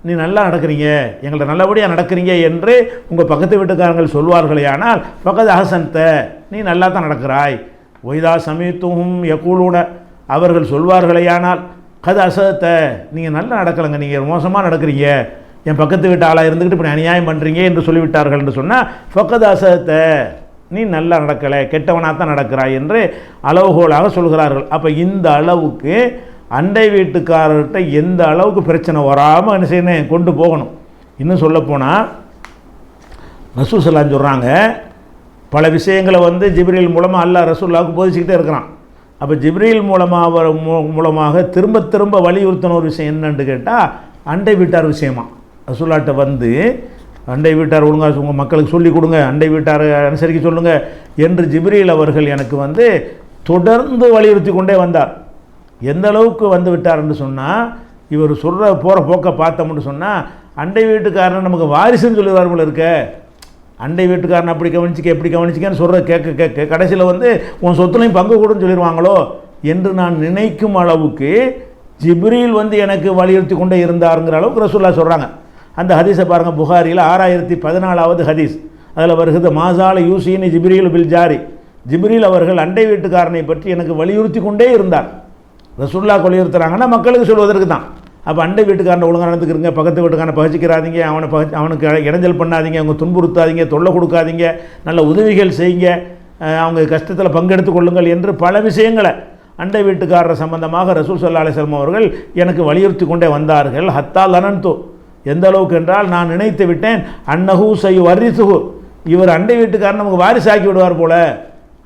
நீ நல்லா நடக்கிறீங்க, எங்களை நல்லபடியாக நடக்கிறீங்க என்று உங்கள் பக்கத்து வீட்டுக்காரங்கள் சொல்வார்களே, ஆனால் பக்கத்து அஹ்சன்த, நீ நல்லா தான் நடக்கிறாய். ஒய்தா சமீத்தும் யகூலுன, அவர்கள் சொல்வார்களேயானால் கது அசத்த, நீங்கள் நல்லா நடக்கலைங்க, நீங்கள் மோசமாக நடக்கிறீங்க, என் பக்கத்து வீட்டு ஆளாக இருந்துக்கிட்டு இப்படி அநியாயம் பண்ணுறீங்க என்று சொல்லிவிட்டார்கள் என்று சொன்னால் பக்கத்து அசத்த, நீ நல்லா நடக்கலை, கெட்டவனாக தான் நடக்கிறாய் என்று அளவுகோலாக சொல்கிறார்கள். அப்போ இந்த அளவுக்கு அண்டை வீட்டுக்காரர்கிட்ட எந்த அளவுக்கு பிரச்சனை வராமல் என்ன செய்யணும், கொண்டு போகணும். இன்னும் சொல்லப்போனால் ரசூல் ஸல்லல்லாஹு சொல்கிறாங்க, பல விஷயங்களை வந்து ஜிப்ரீல் மூலமாக அல்லாஹ் ரசூலுல்லாஹ்வுக்கு போதிச்சுக்கிட்டே இருக்கிறான். அப்போ ஜிப்ரீல் மூலமாக திரும்ப திரும்ப வலியுறுத்தின ஒரு விஷயம் என்னன்னு கேட்டால் அண்டை வீட்டார் விஷயமா. ரசூலுல்லாஹ்ட்ட வந்து அண்டை வீட்டார் ஒழுங்காக உங்கள் மக்களுக்கு சொல்லிக் கொடுங்க, அண்டை வீட்டாரை அனுசரிக்க சொல்லுங்கள் என்று ஜிப்ரீல் அவர்கள் எனக்கு வந்து தொடர்ந்து வலியுறுத்தி கொண்டே வந்தார். எந்த அளவுக்கு வந்து விட்டார்ன்னு சொன்னால், இவர் சொல்கிற போகிற போக்கை பார்த்தோம்னு சொன்னால் அண்டை வீட்டுக்காரன் நமக்கு வாரிசுன்னு சொல்லுவார் போல இருக்க, அண்டை வீட்டுக்காரன் அப்படி கவனிச்சிக்க எப்படி கவனிச்சிக்கன்னு சொல்கிற கேட்க கேட்க கடைசியில் வந்து உன் சொத்துலையும் பங்கு கூடன்னு சொல்லிடுவாங்களோ என்று நான் நினைக்கும் அளவுக்கு ஜிப்ரீல் வந்து எனக்கு வலியுறுத்தி கொண்டே இருந்தாருங்கிற அளவுக்கு ரசூலுல்லாஹ் சொல்கிறாங்க. அந்த ஹதீஸை பாருங்கள், புகாரியில் 6014வது ஹதீஸ். அதில் வருகிறது, மாசால யூசினி ஜிப்ரீல் பில் ஜாரி, ஜிப்ரீல் அவர்கள் அண்டை வீட்டுக்காரனை பற்றி எனக்கு வலியுறுத்தி கொண்டே இருந்தார். ரசூலுல்லாஹ் வலியுறுத்துறாங்கன்னா மக்களுக்கு சொல்வதற்கு தான். அப்போ அண்டை வீட்டுக்காரனை ஒழுங்காக நடந்துக்கிறீங்க, பக்கத்து வீட்டுக்காரனை பகிச்சிக்கிறாதீங்க, அவனுக்கு இடைஞ்சல் பண்ணாதீங்க, அவங்க துன்புறுத்தாதீங்க, தொல்லை கொடுக்காதீங்க, நல்ல உதவிகள் செய்யுங்க, அவங்க கஷ்டத்தில் பங்கெடுத்து கொள்ளுங்கள் என்று பல விஷயங்களை அண்டை வீட்டுக்காரர் சம்பந்தமாக ரசூல் ஸல்லல்லாஹு அலைஹி வஸல்லம் அவர்கள் எனக்கு வலியுறுத்தி கொண்டே வந்தார்கள். ஹத்தா லனன்து, எந்த அளவுக்கு என்றால் நான் நினைத்து விட்டேன், அன்னஹு சையுவர்ரிசுஹு, இவர் அண்டை வீட்டுக்காரன் நமக்கு வாரிசாக்கி விடுவார் போல,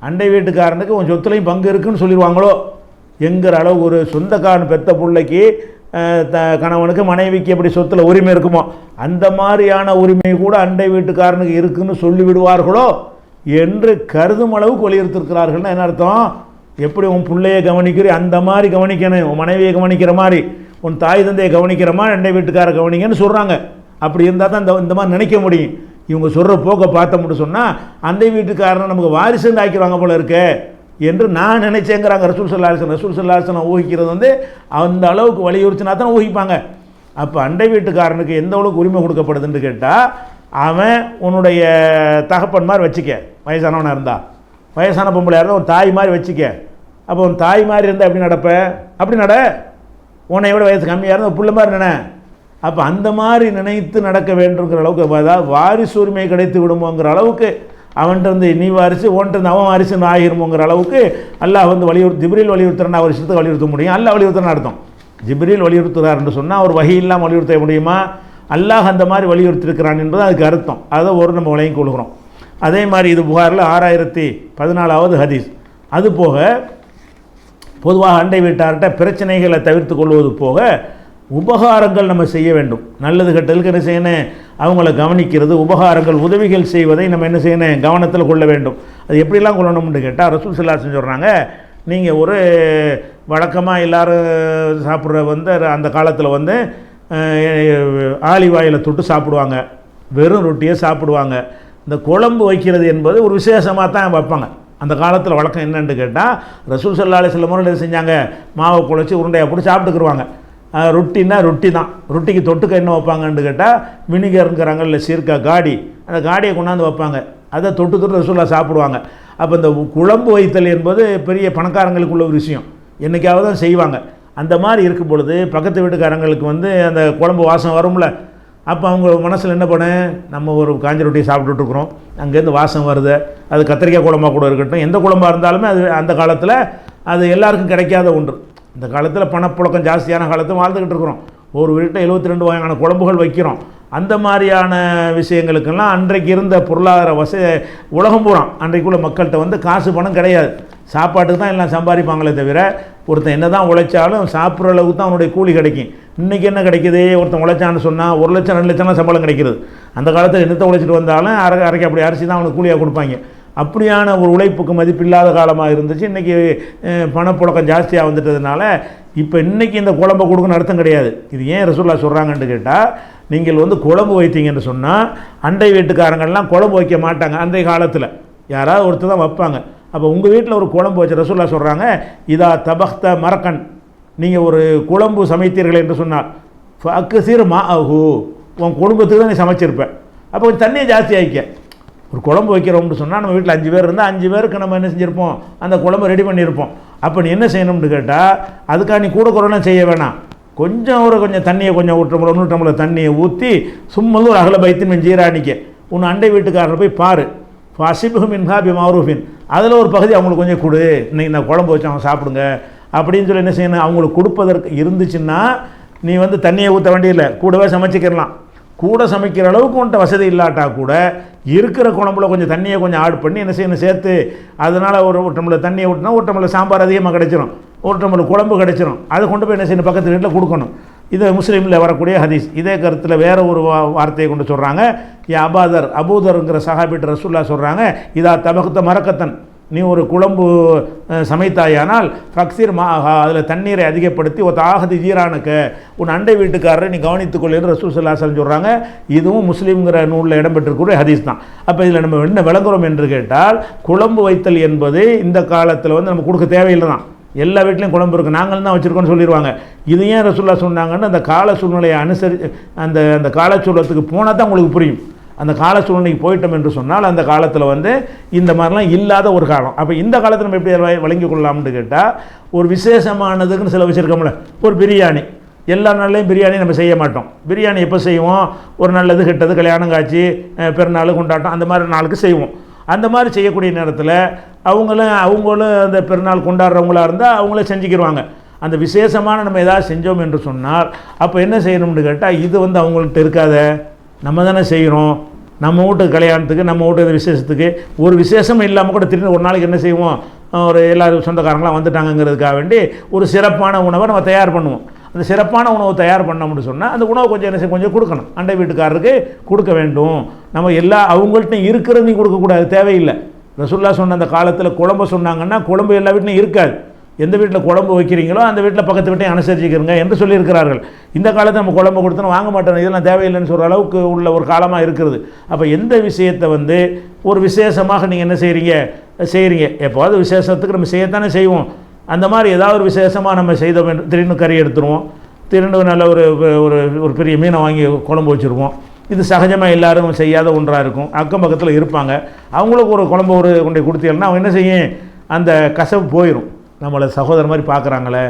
அண்டை வீட்டுக்காரனுக்கு உன் சொத்துலையும் பங்கு இருக்குன்னு சொல்லிடுவாங்களோ என்கிற அளவு. ஒரு சொந்தக்காரன் பெத்த பிள்ளைக்கு கணவனுக்கு மனைவிக்கு எப்படி சொத்தில் உரிமை இருக்குமோ அந்த மாதிரியான உரிமை கூட அண்டை வீட்டுக்காரனுக்கு இருக்குன்னு சொல்லிவிடுவார்களோ என்று கருதும் அளவுக்கு வலியுறுத்திருக்கிறார்கள்னா என்ன அர்த்தம்? எப்படி உன் பிள்ளையை கவனிக்கிற அந்த மாதிரி கவனிக்கணும், உன் மனைவியை கவனிக்கிற மாதிரி, உன் தாய் தந்தையை கவனிக்கிற மாதிரி அண்டை வீட்டுக்கார கவனிங்கன்னு சொல்கிறாங்க. அப்படி இருந்தால் தான் இந்த மாதிரி நினைக்க முடியும். இவங்க சொல்கிற போக்கை பார்த்தோம்னு சொன்னால் அண்டை வீட்டுக்காரனை நமக்கு வாரிசுன்னு ஆக்கிடுவாங்க போல இருக்க என்று நான் நினைச்சேங்கிறாங்க ரசூல் ஸல்லல்லாஹு அலைஹி வஸல்லம். ரசூல் ஸல்லல்லாஹு அலைஹி வஸல்லம் ஊகிக்கிறது வந்து அந்த அளவுக்கு வலியுறுத்தினா தான் ஊகிப்பாங்க. அப்போ அண்டை வீட்டுக்காரனுக்கு எந்த அளவுக்கு உரிமை கொடுக்கப்படுதுன்னு கேட்டால், அவன் உன்னுடைய தகப்பன் மாதிரி வச்சுக்க, வயசானவனாக இருந்தால், வயசான பொம்பளையாக இருந்தால் ஒரு தாய் மாதிரி வச்சுக்க. அப்போ உன் தாய் மாதிரி இருந்தால் எப்படி நடப்ப? அப்படி நட. உன்னை விட வயசு கம்மியாக இருந்தால் ஒரு புள்ள மாதிரி நினை. அப்போ அந்த மாதிரி நினைத்து நடக்க வேண்டுங்கிற அளவுக்கு, அதாவது வாரிசு உரிமை கிடைத்து விடுமோங்கிற அளவுக்கு, அவன்கிட்ட நீ வாரிசு, ஓன்ட்டு அவன் வாரிசுன்னு ஆகிருமோங்கிற அளவுக்கு அல்லாஹ் வந்து ஜிப்ரீல் வலியுறுத்துறா, ஒரு விஷயத்தை வலியுறுத்த முடியும், அல்லாஹ் வலியுறுத்துறன்னு அர்த்தம். ஜிப்ரீல் வலியுறுத்துறார் என்று சொன்னால் அவர் வஹி இல்லாமல் வலியுறுத்த முடியுமா? அல்லாஹ் அந்த மாதிரி வலியுறுத்திருக்கிறான் என்பது அதுக்கு அர்த்தம். அதை நம்ம விளங்கி கொள்கிறோம். அதே மாதிரி இது புகாரில் 6014வது ஹதீஸ். அதுபோக பொதுவாக அண்டை வீட்டார்கிட்ட பிரச்சனைகளை தவிர்த்து கொள்வது போக உபகாரங்கள் நம்ம செய்ய வேண்டும். நல்லது கெட்டதுக்கு என்ன செய்யணும்? அவங்கள கவனிக்கிறது, உபகாரங்கள் உதவிகள் செய்வதை நம்ம என்ன செய்யணும்? கவனத்தில் கொள்ள வேண்டும். அது எப்படிலாம் கொள்ளணும்னு கேட்டால் ரசூல் ஸல்லல்லாஹு அலைஹி வஸல்லம் சொல்கிறாங்க, நீங்கள் ஒரு வழக்கமாக எல்லோரும் சாப்பிட்ற வந்து அந்த காலத்தில் வந்து ஆலிவாயில் தொட்டு சாப்பிடுவாங்க, வெறும் ரொட்டியை சாப்பிடுவாங்க. இந்த குழம்பு வைக்கிறது என்பது ஒரு விசேஷமாக தான் வைப்பாங்க. அந்த காலத்தில் வழக்கம் என்னென்னு கேட்டால், ரசூல் ஸல்லல்லாஹு அலைஹி வஸல்லம் என்ன செஞ்சாங்க? மாவை குழச்சி உருண்டையாக போட்டு சாப்பிட்டுக்குருவாங்க. ரொட்டின்னா ரொட்டி தான். ரொட்டிக்கு தொட்டுக்க என்ன வைப்பாங்கன்னு கேட்டால் வினிகருங்கிறாங்க, இல்லை சீர்க்கா காடி, அந்த காடியை கொண்டாந்து வைப்பாங்க. அதை தொட்டு தொட்டு ரசூலுல்லாஹ் சாப்பிடுவாங்க. அப்போ இந்த குழம்பு வைத்தல் என்பது பெரிய பணக்காரங்களுக்குள்ள ஒரு விஷயம், என்றைக்காவது தான் செய்வாங்க. அந்த மாதிரி இருக்கும் பொழுது பக்கத்து வீட்டுக்காரங்களுக்கு வந்து அந்த குழம்பு வாசம் வரும்ல, அப்போ அவங்க மனசில் என்ன பண்ண, நம்ம ஒரு காஞ்ச ரொட்டியை சாப்பிட்டுட்ருக்குறோம், அங்கேருந்து வாசம் வருது, அது கத்திரிக்காய் குழம்பாக கூட இருக்கட்டும், எந்த குழம்பாக இருந்தாலுமே அது அந்த காலத்தில் அது எல்லாருக்கும் கிடைக்காத ஒன்று. இந்த காலத்தில் பணப்புழக்கம் ஜாஸ்தியான காலத்தில் வாழ்ந்துக்கிட்டு இருக்கிறோம். ஒரு வீட்டில் 72 வகையான குழம்புகள் வைக்கிறோம். அந்த மாதிரியான விஷயங்களுக்கெல்லாம் அன்றைக்கு இருந்த பொருளாதார உலகம் பூரா அன்றைக்குள்ள மக்கள்கிட்ட வந்து காசு பணம் கிடையாது. சாப்பாட்டுக்கு தான் எல்லாம் சம்பாதிப்பாங்களே தவிர ஒருத்தன் என்ன தான் உழைச்சாலும் சாப்பிட்ற அளவுக்கு தான் அவனுடைய கூலி கிடைக்கும். இன்றைக்கி என்ன கிடைக்குது, ஒருத்தன் உழைச்சான்னு சொன்னால் 1 லட்சம் 2 லட்சம்லாம் சம்பளம் கிடைக்கிறது. அந்த காலத்தில் என்னத்தை உழைச்சிட்டு வந்தாலும் அரைக்க அப்படி அரிசி தான் அவனுக்கு கூலியாக கொடுப்பாங்க. அப்படியான ஒரு உழைப்புக்கு மதிப்பில்லாத காலமாக இருந்துச்சு. இன்றைக்கி பணப்புழக்கம் ஜாஸ்தியாக வந்துட்டதுனால இப்போ இன்றைக்கி இந்த குழம்பை கொடுக்கணும்னு அர்த்தம் கிடையாது. இது ஏன் ரசூலுல்லாஹ் சொல்கிறாங்கன்னு கேட்டால், நீங்கள் வந்து குழம்பு வைத்தீங்கன்னு சொன்னால் அண்டை வீட்டுக்காரங்கள்லாம் குழம்பு வைக்க மாட்டாங்க. அன்றைய காலத்தில் யாராவது ஒருத்தர் தான் வைப்பாங்க. அப்போ உங்கள் வீட்டில் ஒரு குழம்பு வச்ச ரசூலுல்லாஹ் சொல்கிறாங்க, இதா தபக்த மரக்கன், நீங்கள் ஒரு குழம்பு சமைத்தீர்கள் என்று சொன்னால் அக்கசீர் மா ஆகு, உன் குடும்பத்துக்கு தான் நீ சமைச்சிருப்பேன். அப்போ கொஞ்சம் தண்ணியை ஜாஸ்தி ஆகிக்க. ஒரு குழம்பு வைக்கிறோம்னு சொன்னால் நம்ம வீட்டில் 5 பேர் இருந்தால் 5 பேருக்கு நம்ம என்ன செஞ்சுருப்போம், அந்த குழம்பு ரெடி பண்ணியிருப்போம். அப்போ நீ என்ன செய்யணும்னு கேட்டால், அதுக்காக நீ கூட குறைலாம் செய்ய வேணாம். கொஞ்சம் தண்ணியை கொஞ்சம் 1 டம்ளர் தண்ணியை ஊற்றி சும்மது ஒரு அகல பைத்தின் ஜீராணிக்க உன் அண்டை வீட்டுக்காரர் போய் பாரு. ஃபசிபுஹு மின்ஹா பிமஅரூஃபின், அதில் ஒரு பகுதி அவங்களுக்கு கொஞ்சம் கொடு, இன்னைக்கு நான் குழம்பு வச்சு அவங்க சாப்பிடுங்க அப்படின்னு சொல்லி என்ன செய்யணும், அவங்களுக்கு கொடுப்பதற்கு இருந்துச்சுன்னா நீ வந்து தண்ணியை ஊற்ற வேண்டியதில்லை, கூடவே சமைச்சிக்கிறலாம். கூட சமைக்கிற அளவுக்கு உன்ட்ட வசதி இல்லாட்டா கூட இருக்கிற குழம்புல கொஞ்சம் தண்ணியை கொஞ்சம் ஆட் பண்ணி என்ன செய்யணும் சேர்த்து, அதனால் ஒரு டம்ளர் தண்ணியை ஊட்டினா 1 டம்ளர் சாம்பார் அதிகமாக கிடைச்சிரும், 1 டம்ளர் குழம்பு கிடைச்சிரும். அதை கொண்டு போய் என்ன செய்யணும், பக்கத்து வீட்டில் கொடுக்கணும். இது முஸ்லீமில் வரக்கூடிய ஹதீஸ். இதே கருத்தில் வேறு ஒரு வார்த்தையை கொண்டு சொல்கிறாங்க. அபூதருங்கிற சஹாபிட்ட ரசூலுல்லாஹ் சொல்கிறாங்க, இதா தபகுத்த மரக்கத்தன், நீ ஒரு குழம்பு சமைத்தாயானால் ஃபக்சீர் மாஹா, அதில் தண்ணீரை அதிகப்படுத்தி ஒரு ஆகதி ஜீரானுக்க உன் அண்டை வீட்டுக்காரரை நீ கவனித்துக்கொள்ளு ரசூல் ஸல்லல்லாஹு அலைஹி வஸல்லம் சொல்கிறாங்க. இதுவும் முஸ்லீம்ங்கிற நூலில் இடம்பெற்றிருக்கிற ஹதீஸ் தான். அப்போ இதில் நம்ம என்ன விளங்குறோம் என்று கேட்டால், குழம்பு வைத்தல் என்பது இந்த காலத்தில் வந்து நம்ம கொடுக்க தேவையில்லை தான். எல்லா வீட்லையும் குழம்பு இருக்குது, நாங்களும் தான் வச்சுருக்கோன்னு சொல்லிடுவாங்க. இது ஏன் ரசூலுல்லாஹ் சொன்னாங்கன்னு அந்த கால சூழ்நிலையை அனுசரித்து அந்த கால சூழலத்துக்கு போனால் தான் உங்களுக்கு புரியும். அந்த கால சூழ்நிலைக்கு போயிட்டோம் என்று சொன்னால் அந்த காலத்தில் வந்து இந்த மாதிரிலாம் இல்லாத ஒரு காலம். அப்போ இந்த காலத்தில் நம்ம எப்படி வழங்கி கொள்ளலாம்னு கேட்டால், ஒரு விசேஷமானதுக்குன்னு சில வச்சுருக்கோம்ல, ஒரு பிரியாணி, எல்லா நாள்லையும் பிரியாணி நம்ம செய்ய மாட்டோம். பிரியாணி எப்போ செய்வோம், ஒரு நல்லது கெட்டது, கல்யாணம் காட்சி, பெருநாள் கொண்டாட்டம், அந்த மாதிரி நாளுக்கு செய்வோம். அந்த மாதிரி செய்யக்கூடிய நேரத்தில் அவங்களும் அந்த பெருநாள் கொண்டாடுறவங்களா இருந்தால் அவங்களே செஞ்சுக்கிடுவாங்க. அந்த விசேஷமான நம்ம ஏதாவது செஞ்சோம் என்று சொன்னால் அப்போ என்ன செய்யணும்னு கேட்டால், இது வந்து அவங்கள்ட்ட இருக்காத, நம்ம தானே செய்கிறோம். நம்ம வீட்டு கல்யாணத்துக்கு, நம்ம வீட்டு விசேஷத்துக்கு ஒரு விசேஷம் இல்லாமல் கூட திடீர்னு ஒரு நாளைக்கு என்ன செய்வோம், ஒரு எல்லாரும் சொந்தக்காரங்களாம் வந்துட்டாங்கங்கிறதுக்காக வேண்டி ஒரு சிறப்பான உணவை நம்ம தயார் பண்ணுவோம். அந்த சிறப்பான உணவு தயார் பண்ணோம்னு சொன்னால் அந்த உணவை கொஞ்சம் என்ன கொஞ்சம் கொடுக்கணும், அண்டை வீட்டுக்காரருக்கு கொடுக்க வேண்டும். நம்ம அவங்கள்ட்ட இருக்கிறதையும் கொடுக்கக்கூடாது, தேவையில்லை. ரசூலுல்லாஹ் சொன்ன அந்த காலத்தில் குழம்பு சொன்னாங்கன்னா குழம்பு எல்லா வீட்லையும் இருக்காது. எந்த வீட்டில் குழம்பு வைக்கிறீங்களோ அந்த வீட்டில் பக்கத்து வீட்டையும் அனுசரிச்சுக்கிறங்க என்று சொல்லியிருக்கிறார்கள். இந்த காலத்தில் நம்ம குழம்பு கொடுத்தோம் வாங்க மாட்டோம், இதெல்லாம் தேவையில்லைன்னு சொல்கிற அளவுக்கு உள்ள ஒரு காலமாக இருக்கிறது. அப்போ எந்த விஷயத்தை வந்து ஒரு விசேஷமாக நீங்கள் என்ன செய்கிறீங்க, எப்போது விசேஷத்துக்கு நம்ம செய்யத்தானே செய்வோம். அந்த மாதிரி ஏதாவது ஒரு விசேஷமாக நம்ம செய்தோம் என்று திடீர்னு கறி எடுத்துருவோம், திடீர்னு நல்ல ஒரு பெரிய மீனை வாங்கி குழம்பு வச்சுருவோம். இது சகஜமாக எல்லோரும் செய்யாத ஒன்றாக இருக்கும். அக்கம் பக்கத்தில் இருப்பாங்க, அவங்களுக்கு ஒரு குழம்பு கொண்டு கொடுத்தீங்கன்னா அவங்க என்ன செய்யும், அந்த கசப்பு போயிடும். நம்மளை சகோதரர் மாதிரி பார்க்குறாங்களே,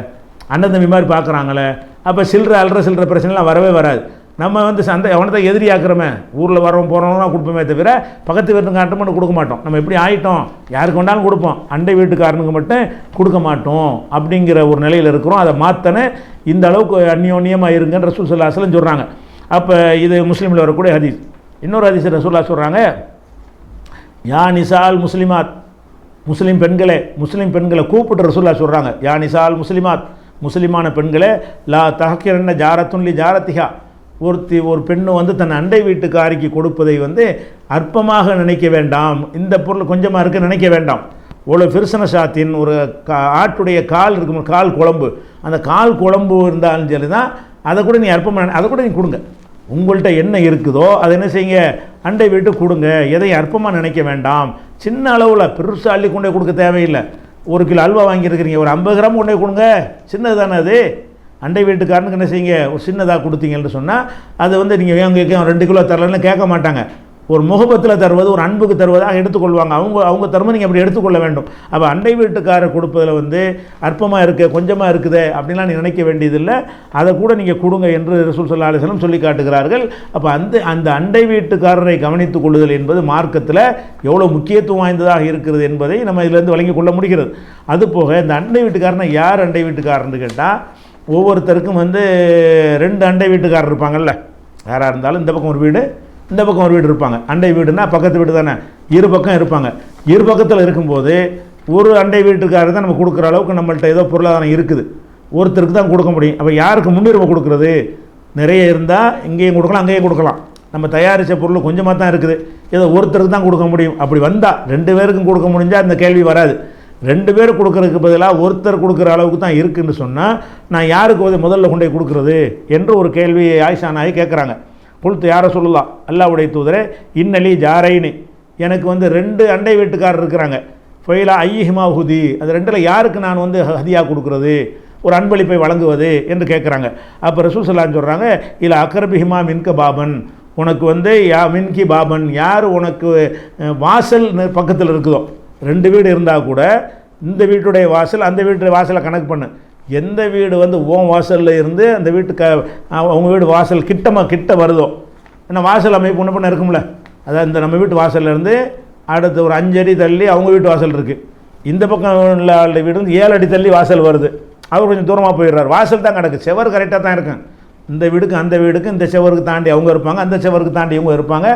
அண்ணன் தம்பி மாதிரி பார்க்குறாங்களே, அப்போ சில்லற பிரச்சனைலாம் வரவே வராது. நம்ம வந்து அவனை எதிரியாக்குறோமே, ஊரில் வரவங்க போகிறவங்களாம் கொடுப்போமே தவிர பக்கத்து வீட்டுக்கு ஆட்டமெண்ட் கொடுக்க மாட்டோம். நம்ம எப்படி ஆகிட்டோம், யாருக்கு வேண்டாலும் கொடுப்போம், அண்டை வீட்டுக்காரனுக்கு மட்டும் கொடுக்க மாட்டோம் அப்படிங்கிற ஒரு நிலையில் இருக்கிறோம். அதை மாற்றனே இந்த அளவுக்கு அந்யோன்யமாக இருங்கன்னு ரசூல் ஸல்லல்லாஹு அலைஹி வஸல்லம் சொல்கிறாங்க. அப்போ இது முஸ்லீமில் வரக்கூடிய ஹதீஸ். இன்னொரு ஹதீஸ் ரசூலுல்லாஹ் சொல்கிறாங்க, யா நிசால் முஸ்லிமாத், முஸ்லீம் பெண்களை கூப்பிட்டு ரசூலுல்லாஹ் சொல்கிறாங்க, யா நிசால் முஸ்லிமாத், முஸ்லிமான பெண்களே, லா தஹக்கிரன்ன ஜாரத்துன் லி ஜாரத்திஹா, ஒரு பெண்ணு வந்து தன் அண்டை வீட்டுக்காரிக்கு கொடுப்பதை வந்து அற்பமாக நினைக்க வேண்டாம், இந்த பொருள் கொஞ்சமாக இருக்க நினைக்க வேண்டாம். ஒரு ஃபிர்சன சாத்தின் ஒரு ஆட்டுடைய கால் இருக்கும், கால் குழம்பு, அந்த கால் குழம்பு இருந்தாலும் சரி தான், அதை கூட நீ அற்பமாக, அதை கூட நீ கொடுங்க. உங்கள்கிட்ட என்ன இருக்குதோ அதை என்ன செய்யுங்க, அண்டை வீட்டு கொடுங்க, எதையும் அற்பமாக நினைக்க வேண்டாம். சின்ன அளவில் பெருசு அள்ளி கொண்டே கொடுக்க தேவையில்லை. 1 கிலோ அல்வா வாங்கியிருக்கிறீங்க, ஒரு 50 கிராம் கொண்டே கொடுங்க, சின்னது தானே அது. அண்டை வீட்டுக்காரனுக்கு என்ன செய்யுங்க, ஒரு சின்னதாக கொடுத்தீங்கன்னு சொன்னால் அது வந்து நீங்கள் வேங்க 2 கிலோ தரலன்னு கேட்க மாட்டாங்க. ஒரு முகபத்தில் தருவது, ஒரு அன்புக்கு தருவதாக எடுத்துக்கொள்வாங்க. அவங்க தருமை நீங்கள் அப்படி எடுத்துக்கொள்ள வேண்டும். அப்போ அண்டை வீட்டுக்காரர் கொடுப்பதில் வந்து அற்பமாக இருக்குது, கொஞ்சமாக இருக்குது அப்படின்லாம் நீங்கள் நினைக்க வேண்டியதில்லை. அதை கூட நீங்கள் கொடுங்க என்று ரசூல் ஸல்லல்லாஹு அலைஹி வஸல்லம் சொல்லி காட்டுகிறார்கள். அப்போ அந்த அண்டை வீட்டுக்காரரை கவனித்துக் கொள்ளுதல் என்பது மார்க்கத்தில் எவ்வளோ முக்கியத்துவம் வாய்ந்ததாக இருக்கிறது என்பதை நம்ம இதிலிருந்து வழங்கி கொள்ள முடிகிறது. அதுபோக இந்த அண்டை வீட்டுக்காரனை யார் அண்டை வீட்டுக்காரன்னு கேட்டால், ஒவ்வொருத்தருக்கும் வந்து 2 அண்டை வீட்டுக்காரர் இருப்பாங்கல்ல. யாராக இருந்தாலும் இந்த பக்கம் ஒரு வீடு, இந்த பக்கம் ஒரு வீடு இருப்பாங்க. அண்டை வீடுனா பக்கத்து வீடு தானே, இரு பக்கம் இருப்பாங்க. இரு பக்கத்தில் இருக்கும்போது ஒரு அண்டை வீட்டுக்காரர் தான் நம்ம கொடுக்குற அளவுக்கு நம்மள்ட்ட ஏதோ பொருளாதாரம் இருக்குது, ஒருத்தருக்கு தான் கொடுக்க முடியும். அப்போ யாருக்கு முன்னுரிமை கொடுக்குறது? நிறைய இருந்தால் இங்கேயும் கொடுக்கலாம், அங்கேயும் கொடுக்கலாம். நம்ம தயாரித்த பொருள் கொஞ்சமாக தான் இருக்குது, ஏதோ ஒருத்தருக்கு தான் கொடுக்க முடியும். அப்படி வந்தால் 2 பேருக்கும் கொடுக்க முடிஞ்சால் இந்த கேள்வி வராது. 2 பேர் கொடுக்கறதுக்கு பதிலாக ஒருத்தர் கொடுக்குற அளவுக்கு தான் இருக்குன்னு சொன்னால், நான் யாருக்கு முதல்ல கொண்டு போய் கொடுக்குறது என்று ஒரு கேள்வி ஆயிஷா நாயி கேட்குறாங்க. குல்த்து யாரை சொல்லலாம், அல்லாஹ்வுடைய தூதரே, இன்னலி ஜாரைனி, எனக்கு வந்து 2 அண்டை வீட்டுக்காரர் இருக்கிறாங்க. ஃபைலா ஐஹிமா ஹுதி, அது 2ல் யாருக்கு நான் வந்து ஹதியா கொடுக்குறது, ஒரு அன்பளிப்பை வழங்குவது என்று கேட்குறாங்க. அப்போ ரசூல் ஸல்லல்லாஹு அலைஹி சொல்கிறாங்க, இல்லை அக்ரபிஹிமா மின்க பாபன், உனக்கு வந்து மின்கி பாபன், யார் உனக்கு வாசல் பக்கத்தில் இருக்குதோ, 2 வீடு இருந்தால் கூட இந்த வீட்டுடைய வாசல் அந்த வீட்டுடைய வாசலை கணக்கு பண்ணு. எந்த வீடு வந்து ஓம் வாசலில் இருந்து அந்த வீட்டுக்கு அவங்க வீடு வாசல் கிட்ட வருதோ, ஏன்னா வாசல் அமைப்பு ஒன்று பண்ண இருக்கும்ல, அதாவது இந்த நம்ம வீட்டு வாசல்லேருந்து அடுத்து ஒரு 5 அடி தள்ளி அவங்க வீட்டு வாசல் இருக்குது. இந்த பக்கம் உள்ள வீடு வந்து 7 அடி தள்ளி வாசல் வருது. அவர் கொஞ்சம் தூரமாக போயிடுறார், வாசல் தான் கிடக்கு, செவர் கரெக்டாக தான் இருக்கும். இந்த வீடுக்கு அந்த வீடுக்கு இந்த செவருக்கு தாண்டி அவங்க இருப்பாங்க, அந்த செவருக்கு தாண்டி இவங்க இருப்பாங்க.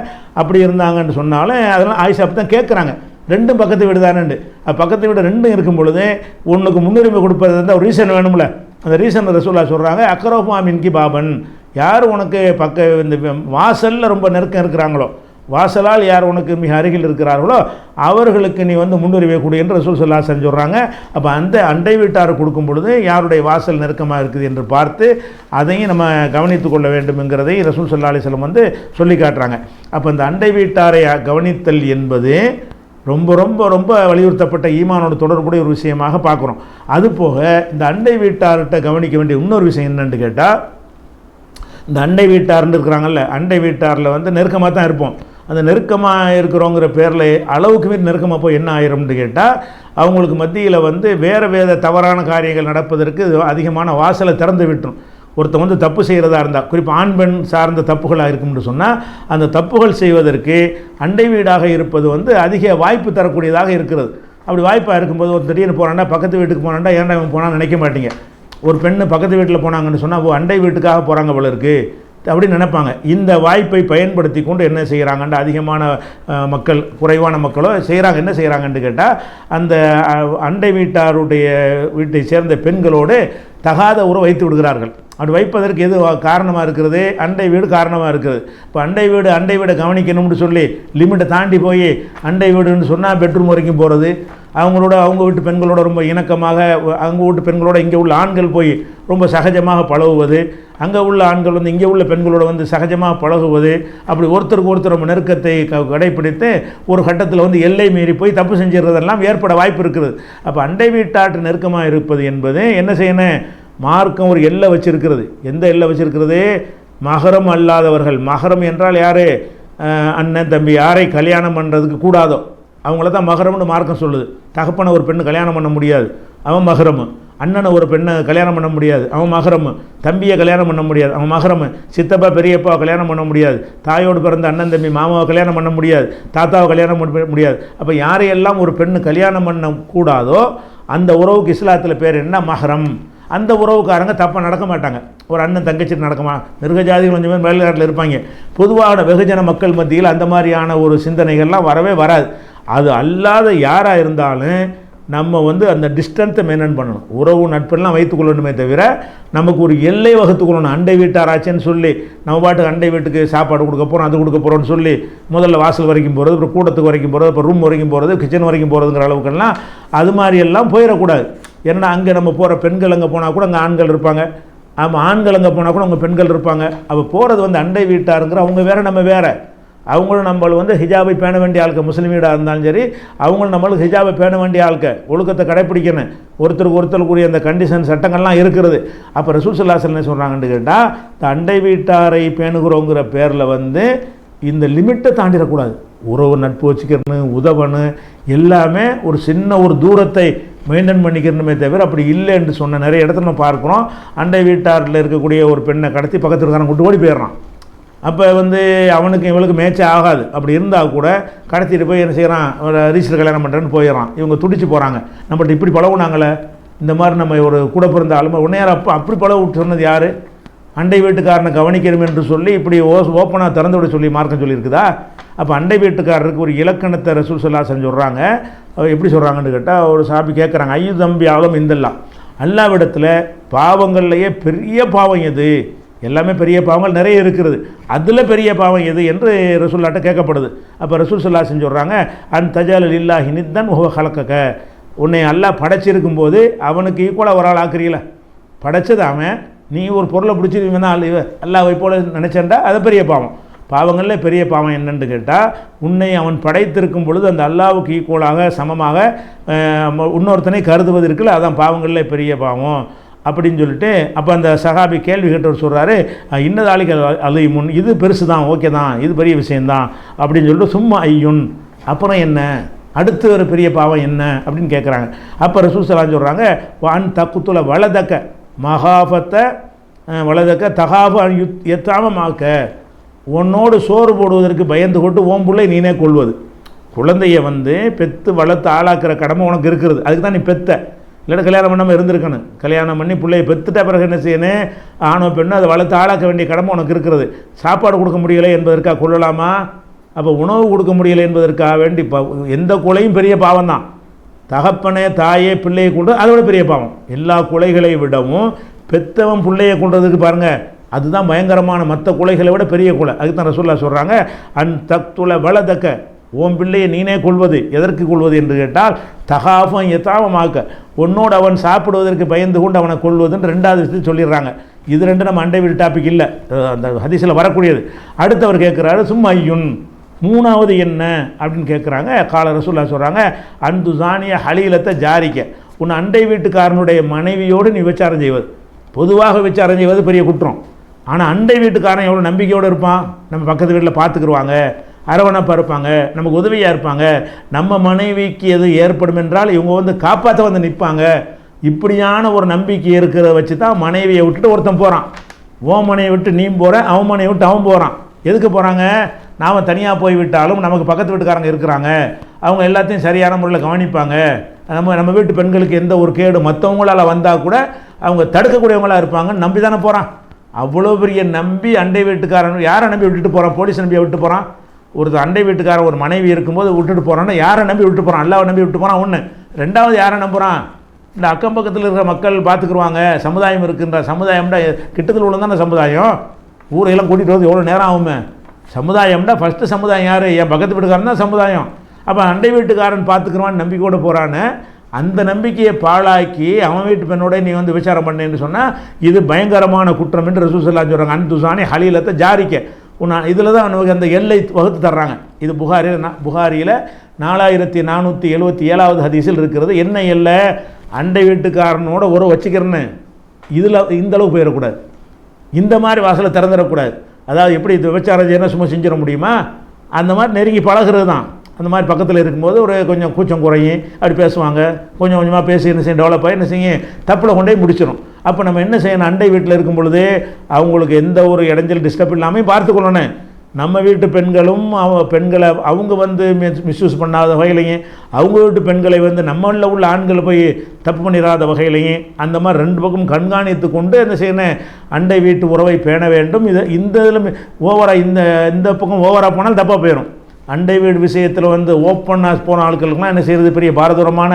அப்படி இருந்தாங்கன்னு சொன்னாலும் அதெல்லாம் ஆயிஷா அப்படி தான் கேட்குறாங்க. 2 பக்கத்து வீடு தானேண்டு. பக்கத்து வீடு 2 இருக்கும் பொழுது ஒன்றுக்கு முன்னுரிமை கொடுப்பது வந்து ஒரு ரீசன் வேணும்ல. அந்த ரீசன் ரசூலுல்லாஹ் சொல்கிறாங்க, அக்ரஹுமா மின்கி பாபன், யார் உனக்கு இந்த வாசலில் ரொம்ப நெருக்கம் இருக்கிறாங்களோ, வாசலால் யார் உனக்கு மிக அருகில் இருக்கிறார்களோ அவர்களுக்கு நீ வந்து முன்னுரிமை கொடு என்று ரசூல் ஸல்லல்லாஹு அலைஹி வஸல்லம் சொல்கிறாங்க. அப்போ அந்த அண்டை வீட்டார் கொடுக்கும் பொழுது யாருடைய வாசல் நெருக்கமாக இருக்குது என்று பார்த்து அதையும் நம்ம கவனித்து கொள்ள வேண்டும்ங்கிறதை ரசூல் ஸல்லல்லாஹு அலைஹி வஸல்லம் வந்து சொல்லி காட்டுறாங்க. அப்போ இந்த அண்டை வீட்டாரை கவனித்தல் என்பது ரொம்ப ரொம்ப ரொம்ப வலியுறுத்தப்பட்ட ஈமானோட தொடர்புடைய ஒரு விஷயமாக பார்க்குறோம். அதுபோக இந்த அண்டை வீட்டார்கிட்ட கவனிக்க வேண்டிய இன்னொரு விஷயம் என்னென்னு கேட்டால், இந்த அண்டை வீட்டார்னு இருக்கிறாங்கல்ல, அண்டை வீட்டாரில் வந்து நெருக்கமாக தான் இருப்போம். அந்த நெருக்கமாக இருக்கிறோங்கிற பேரில் அளவுக்கு மீறி நெருக்கமாக போய் என்ன ஆயிரும்னு கேட்டால், அவங்களுக்கு மத்தியில் வந்து வேறு தவறான காரியங்கள் நடப்பதற்கு அதிகமான வாசலை திறந்து விட்டுரும். ஒருத்தன் வந்து தப்பு செய்கிறதா இருந்தால், குறிப்பாக ஆண் பெண் சார்ந்த தப்புகளாக இருக்கும்னு சொன்னால், அந்த தப்புகள் செய்வதற்கு அண்டை வீடாக இருப்பது வந்து அதிக வாய்ப்பு தரக்கூடியதாக இருக்கிறது. அப்படி வாய்ப்பாக இருக்கும்போது ஒரு திடீர்னு போகிறாண்டா, பக்கத்து வீட்டுக்கு போனாண்டா, ஏன்டா இவன் போனான்னு நினைக்க மாட்டீங்க. ஒரு பெண்ணு பக்கத்து வீட்டில் போனாங்கன்னு சொன்னால் அண்டை வீட்டுக்காக போகிறாங்க போல இருக்குது அப்படின்னு நினைப்பாங்க. இந்த வாய்ப்பை பயன்படுத்தி கொண்டு என்ன செய்கிறாங்கன்ற அதிகமான மக்கள், குறைவான மக்களோ செய்கிறாங்க. என்ன செய்கிறாங்கன்னு கேட்டால், அந்த அண்டை வீட்டாருடைய வீட்டை சேர்ந்த பெண்களோடு தகாத உறவு வைத்து விடுகிறார்கள். அப்படி வைப்பதற்கு எது காரணமாக இருக்கிறது? அண்டை வீடு காரணமாக இருக்குது. இப்போ அண்டை வீடை கவனிக்கணும்னு சொல்லி லிமிட்டை தாண்டி போய் அண்டை வீடுன்னு சொன்னால் பெட்ரூம் வரைக்கும் போகிறது, அவங்க வீட்டு பெண்களோட ரொம்ப இணக்கமாக, அவங்க வீட்டு பெண்களோட இங்கே உள்ள ஆண்கள் போய் ரொம்ப சகஜமாக பழகுவது, அங்கே உள்ள ஆண்கள் வந்து இங்கே உள்ள பெண்களோட வந்து சகஜமாக பழகுவது, அப்படி ஒருத்தருக்கு ஒருத்தர் ரொம்ப நெருக்கத்தை கடைப்பிடித்து ஒரு கட்டத்தில் வந்து எல்லை மீறி போய் தப்பு செஞ்சிடறதெல்லாம் ஏற்பட வாய்ப்பு இருக்குது. அப்போ அண்டை வீட்டாட்டு நெருக்கமாக இருப்பது என்பது என்ன செய்யணும்? மார்க்கம் ஒரு எல்லை வச்சிருக்கிறது. எந்த எல்லை வச்சிருக்கிறது? மகரம் அல்லாதவர்கள். மகரம் என்றால் யார்? அண்ணன் தம்பி யாரை கல்யாணம் பண்ணுறதுக்கு கூடாதோ அவங்கள தான் மகரம்னு மார்க்கம் சொல்லுது. தகப்பனை ஒரு பெண்ணு கல்யாணம் பண்ண முடியாது, அவன் மகரம். அண்ணனை ஒரு பெண்ணை கல்யாணம் பண்ண முடியாது, அவன் மகரம். தம்பியை கல்யாணம் பண்ண முடியாது, அவன் மகரம். சித்தப்பா பெரியப்பா கல்யாணம் பண்ண முடியாது, தாயோடு பிறந்த அண்ணன் தம்பி மாமாவை கல்யாணம் பண்ண முடியாது, தாத்தாவை கல்யாணம் பண்ண முடியாது. அப்போ யாரையெல்லாம் ஒரு பெண்ணு கல்யாணம் பண்ண கூடாதோ அந்த உறவுக்கு இஸ்லாத்தில் பேர் என்ன? மஹரம். அந்த உறவுக்காரங்க தப்பாக நடக்க மாட்டாங்க. ஒரு அண்ணன் தங்கச்சிட்டு நடக்குமா? மிருகஜாதிகள் கொஞ்சம் பேர் மேல்நாட்டில் இருப்பாங்க. பொதுவான வெகுஜன மக்கள் மத்தியில் அந்த மாதிரியான ஒரு சிந்தனைகள்லாம் வரவே வராது. அது அல்லாத யாராக இருந்தாலும் நம்ம வந்து அந்த டிஸ்டன்ஸை மெயின்டைன் பண்ணணும். உறவு நட்பெல்லாம் வைத்துக்கொள்ளணுமே தவிர நமக்கு ஒரு எல்லை வகுத்துக்கொள்ளணும். அண்டை வீட்டாராச்சேன்னு சொல்லி நம்ம பாட்டுக்கு அண்டை வீட்டுக்கு சாப்பாடு கொடுக்க போகிறோம், அது கொடுக்க போகிறோன்னு சொல்லி முதல்ல வாசல் வரைக்கும் போகிறது, அப்புறம் கூடத்துக்கு வரைக்கும் போகிறது, அப்புறம் ரூம் வரைக்கும் போகிறது, கிச்சன் வரைக்கும் போகிறதுங்கிற அளவுக்கெல்லாம் அது மாதிரியெல்லாம் போயிடக்கூடாது. ஏன்னா அங்கே நம்ம போகிற பெண்கள் அங்கே போனால் கூட அங்கே ஆண்கள் இருப்பாங்க, ஆமாம் ஆண்கள் அங்கே போனால் கூட அவங்க பெண்கள் இருப்பாங்க. அப்போ போகிறது வந்து அண்டை வீட்டாருங்கிற அவங்க வேறு நம்ம வேறு. அவங்களும் நம்மளை வந்து ஹிஜாபை பேண வேண்டிய ஆட்கள், முஸ்லீம் வீடாக இருந்தாலும் சரி, அவங்களும் நம்மளுக்கு ஹிஜாபை பேண வேண்டிய ஆட்கள், ஒழுக்கத்தை கடைப்பிடிக்கணும். ஒருத்தருக்குரிய அந்த கண்டிஷன் சட்டங்கள்லாம் இருக்கிறது. அப்போ ரசூல் ஸல்லல்லாஹு அலைஹி வஸல்லம் என்ன சொல்கிறாங்கன்னு கேட்டால், இந்த அண்டை வீட்டாரை பேணுகிறோங்கிற பேரில் வந்து இந்த லிமிட்டை தாண்டிடக்கூடாது. உறவு நட்பு வச்சுக்கிறணும், உதவணும், எல்லாமே ஒரு சின்ன ஒரு தூரத்தை மெயின்டைன் பண்ணிக்கிறணுமே தவிர அப்படி இல்லை என்று சொன்ன நிறைய இடத்துல நம்ம பார்க்குறோம். அண்டை வீட்டாரில் இருக்கக்கூடிய ஒரு பெண்ணை கடத்தி பக்கத்தில் இருக்காரன் கூட்டு ஓடி போயிடுறான். அப்போ அவனுக்கு இவளுக்கு மேட்சே ஆகாது. அப்படி இருந்தால் கூட கடத்திட்டு போய் என்ன செய்கிறான், ரீசர் கல்யாணம் பண்ணுறேன்னு போயிடறான். இவங்க துடிச்சு போகிறாங்க, நம்மள்ட்ட இப்படி பழகுனாங்களே, இந்த மாதிரி நம்ம ஒரு கூட பிறந்த ஆளுமை உடனே அப்படி பழக சொன்னது யார்? அண்டை வீட்டுக்காரனை கவனிக்கணும் என்று சொல்லி இப்படி ஓப்பனாக திறந்து விட சொல்லி மார்க்கம் சொல்லியிருக்குதா? அப்போ அண்டை வீட்டுக்காரருக்கு ஒரு இலக்கணத்தை ரசூல் ஸல்லல்லாஹு அலைஹி வஸல்லம் சொல்கிறாங்க. எப்படி சொல்கிறாங்கன்னு கேட்டால், ஒரு சாபி கேட்குறாங்க, ஐயோ தம்பி ஆளும் இந்தெல்லாம் அல்லாவிடத்தில் பாவங்கள்லையே பெரிய பாவம் எது? எல்லாமே பெரிய பாவங்கள் நிறைய இருக்கிறது, அதில் பெரிய பாவம் எது என்று ரசூல்லாட்ட கேட்கப்படுது. அப்போ ரசூல் ஸல்லல்லாஹு அலைஹி வஸல்லம் சொல்கிறாங்க, அன் தஜால லில்லாஹி நித்தன் வஹுவ ஹலக்கக, உன்னை அல்லாஹ் படைச்சிருக்கும் போது அவனுக்கு ஈக்குவலாக ஒரு ஆள் ஆக்குறீல, படைச்சது அவன், நீ ஒரு பொருளை பிடிச்சி இவன் தான் அல்லாஹ்வை போல நினச்சேன்டா, அது பெரிய பாவம். பாவங்களில் பெரிய பாவம் என்னென்னு கேட்டால், உன்னை அவன் படைத்திருக்கும் பொழுது அந்த அல்லாஹ்வுக்கு ஈக்குவலாக சமமாக இன்னொருத்தனை கருதுவது இருக்குல்ல, அதான் பாவங்களில் பெரிய பாவம் அப்படின்னு சொல்லிட்டு. அப்போ அந்த சஹாபி கேள்வி கேட்டவர் சொல்கிறாரு, இன்னதாளிக்கு அலைமுன், இது பெருசு தான், ஓகே தான், இது பெரிய விஷயந்தான் அப்படின்னு சொல்லிட்டு, சும்மா ஐயுன், அப்புறம் என்ன, அடுத்து ஒரு பெரிய பாவம் என்ன அப்படின்னு கேட்குறாங்க. அப்போ ரசூல் ஸல்லல்லாஹு அலைஹி வஸல்லம் சொல்கிறாங்க, வான் தக்குத்துல வலதக்க மகாபத்தை வலதக்க தகாப எத்தாமமாக்க, உன்னோடு சோறு போடுவதற்கு பயந்து கொண்டு ஓம் பிள்ளை நீனே கொள்வது. குழந்தைய பெற்று வளர்த்து ஆளாக்குற கடமை உனக்கு இருக்கிறது, அதுக்கு தான் நீ பெத்த, இல்லைன்னா கல்யாணம் பண்ணாமல் இருந்திருக்கணும். கல்யாணம் பண்ணி பிள்ளையை பெற்றுட்ட பிறகு என்ன செய்யணும், ஆணோ பெண்ணோ அதை வளர்த்து ஆளாக்க வேண்டிய கடமை உனக்கு இருக்கிறது. சாப்பாடு கொடுக்க முடியலை என்பதற்காக கொள்ளலாமா? அப்போ உணவு கொடுக்க முடியலை என்பதற்காக வேண்டி எந்த கொலையும் பெரிய பாவம் தான். தகப்பனே தாயே பிள்ளையை கொண்டு அதோட பெரிய பாவம். எல்லா கொலைகளை விடவும் பெத்தவன் பிள்ளையை கொண்டதுக்கு பாருங்கள், அதுதான் பயங்கரமான, மற்ற கொலைகளை விட பெரிய கொலை. அதுக்கு தான் ரசூலுல்லாஹ் சொல்கிறாங்க, அன் தக்துல வலதக்க, ஓம் பிள்ளையை நீனே கொள்வது. எதற்கு கொள்வது என்று கேட்டால், தகாஃபம் எத்தாமமாக்க, உன்னோடு அவன் சாப்பிடுவதற்கு பயந்து கொண்டு அவனை கொள்வதுன்னு ரெண்டாவது விஷயத்தை சொல்லிடுறாங்க. இது ரெண்டு நம்ம அண்டை வீட்டு டாபிக் இல்லை, அந்த ஹதீஸில் வரக்கூடியது. அடுத்தவர் கேட்குறாரு, சும்மா ஐயுன், மூணாவது என்ன அப்படின்னு கேட்குறாங்க. கால ரசூலுல்லாஹ் சொல்கிறாங்க, அந்து ஜானிய ஹலீலத்தை ஜாரிக்க, உன் அண்டை வீட்டுக்காரனுடைய மனைவியோடு நீ விபச்சாரம் செய்வது. பொதுவாக விபச்சாரம் செய்வது பெரிய குற்றம். ஆனால் அண்டை வீட்டுக்காரன் எவ்வளோ நம்பிக்கையோடு இருப்பான், நம்ம பக்கத்து வீட்டில் பார்த்துக்குருவாங்க, அரவணைப்பாக இருப்பாங்க, நமக்கு உதவியாக இருப்பாங்க, நம்ம மனைவிக்கு எது ஏற்படும் என்றால் இவங்க காப்பாற்ற நிற்பாங்க. இப்படியான ஒரு நம்பிக்கை இருக்கிறத வச்சு தான் மனைவியை விட்டுட்டு ஒருத்தன் போகிறான். ஓ மனையை விட்டு நீ போகிற, அவன் மனையை விட்டு அவன் போகிறான். எதுக்கு போகிறாங்க? நாம் தனியாக போய்விட்டாலும் நமக்கு பக்கத்து வீட்டுக்காரங்க இருக்கிறாங்க, அவங்க எல்லாத்தையும் சரியான முறையில் கவனிப்பாங்க, நம்ம வீட்டு பெண்களுக்கு எந்த ஒரு கேடு மற்றவங்களால் வந்தால் கூட அவங்க தடுக்கக்கூடியவங்களாக இருப்பாங்கன்னு நம்பி தானே போகிறான். அவ்வளோ பெரிய நம்பி அண்டை வீட்டுக்காரன் யாரை நம்பி விட்டுட்டு போகிறான்? போலீஸ் நம்பியை விட்டு போகிறான். ஒரு அண்டை வீட்டுக்காரன் ஒரு மனைவி இருக்கும்போது விட்டுட்டு போகிறான்னா யாரை நம்பி விட்டு போகிறான்? அல்லாவை நம்பி விட்டு போகிறான். ஒன்று. ரெண்டாவது யாரை நம்புகிறான்? இந்த அக்கம் பக்கத்தில் இருக்கிற மக்கள் பார்த்துக்குருவாங்க, சமுதாயம் இருக்கின்ற சமுதாயம்டா கிட்டத்தில் உள்ளதான சமுதாயம். ஊரையெல்லாம் கூட்டிகிட்டு வந்து எவ்வளோ நேரம் ஆகுமே. சமுதாயம்டா ஃபஸ்ட்டு சமுதாயம் யார்? என் பக்கத்து வீட்டுக்காரன் தான் சமுதாயம். அப்போ அண்டை வீட்டுக்காரன் பார்த்துக்குருவான்னு நம்பிக்கையோடு போகிறான்னு அந்த நம்பிக்கையை பாழாக்கி அவன் வீட்டு பெண்ணோட நீ விசாரம் பண்ணேன்னு சொன்னால் இது பயங்கரமான குற்றம் என்று ரசூல் ஸல்லல்லாஹு அலைஹி வஸல்லம் சொல்கிறாங்க. அன்துசானி ஹலீலத்தை ஜாரிக்க, இதில் தான் நமக்கு அந்த எல்லை வகுத்து தர்றாங்க. இது புகாரியில் 4477வது ஹதீஸில் இருக்கிறது. என்ன எல்லை? அண்டை வீட்டுக்காரனோட உறவு வச்சுக்கிறேன்னு இதில் இந்த அளவு போயிடக்கூடாது, இந்த மாதிரி வாசலை திறந்துடக்கூடாது. அதாவது எப்படி விபச்சாரம் செய்யணும் சும்மா செஞ்சிட முடியுமா? அந்த மாதிரி நெருங்கி பழகிறது தான். அந்த மாதிரி பக்கத்தில் இருக்கும்போது ஒரு கொஞ்சம் கூச்சம் குறையும், அப்படி பேசுவாங்க, கொஞ்சம் கொஞ்சமாக பேசி என்ன செய்யும், டெவலப் ஆகி என்ன செய்யும், தப்பில் கொண்டே முடிச்சிடும். அப்போ நம்ம என்ன செய்யணும்? அண்டை வீட்டில் இருக்கும் பொழுது அவங்களுக்கு எந்த ஒரு இடைஞ்சல் டிஸ்டர்ப் இல்லாமல் பார்த்துக்கொள்ளணும். நம்ம வீட்டு பெண்களும் பெண்களை அவங்க மிஸ்யூஸ் பண்ணாத வகையிலையும், அவங்க வீட்டு பெண்களை நம்மளில் உள்ள ஆண்களை போய் தப்பு பண்ணிடாத வகையிலையும், அந்த மாதிரி ரெண்டு பக்கம் கண்காணித்து கொண்டு என்ன செய்யணும்? அண்டை வீட்டு உறவை பேண வேண்டும். இந்த இதில் ஓவராக இந்த பக்கம் ஓவராக போனால் தப்பாக போயிடும். அண்டை வீடு விஷயத்தில் ஓப்பனாக போன ஆட்களுக்குலாம் என்ன செய்கிறது? பெரிய பாரதூரமான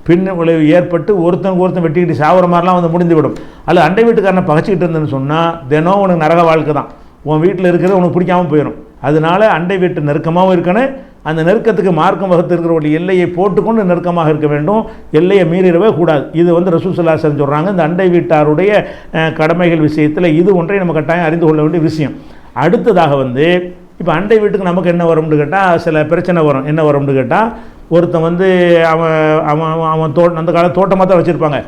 பின் விளைவு ஏற்பட்டு ஒருத்தன் வெட்டிக்கிட்டு சாவுற மாதிரிலாம் முடிந்துவிடும். அல்ல அண்டை வீட்டுக்காரனை பகச்சிக்கிட்டு இருந்தேன்னு சொன்னால் தினம் உனக்கு நரக வாழ்க்கை தான். உன் வீட்டில் இருக்கிறது உனக்கு பிடிக்காமல் போயிடும். அதனால அண்டை வீட்டு நெருக்கமாகவும் இருக்கணும். அந்த நெருக்கத்துக்கு மார்க்கம் வகுத்து இருக்கிற ஒரு எல்லையை போட்டுக்கொண்டு நெருக்கமாக இருக்க வேண்டும். எல்லையை மீறிடவே கூடாது. இது ரசூல் ஸல்லல்லாஹு அலைஹி வஸல்லம் சொல்கிறாங்க. இந்த அண்டை வீட்டாருடைய கடமைகள் விஷயத்தில் இது ஒன்றை நம்ம கட்டாயம் அறிந்து கொள்ள வேண்டிய விஷயம். அடுத்ததாக இப்போ அண்டை வீட்டுக்கு நமக்கு என்ன வரும்னு கேட்டால் சில பிரச்சனை வரும். என்ன வரும்னு கேட்டால் ஒருத்தன் அவன் அந்த கால தோட்டமாக தான் வச்சுருப்பாங்க.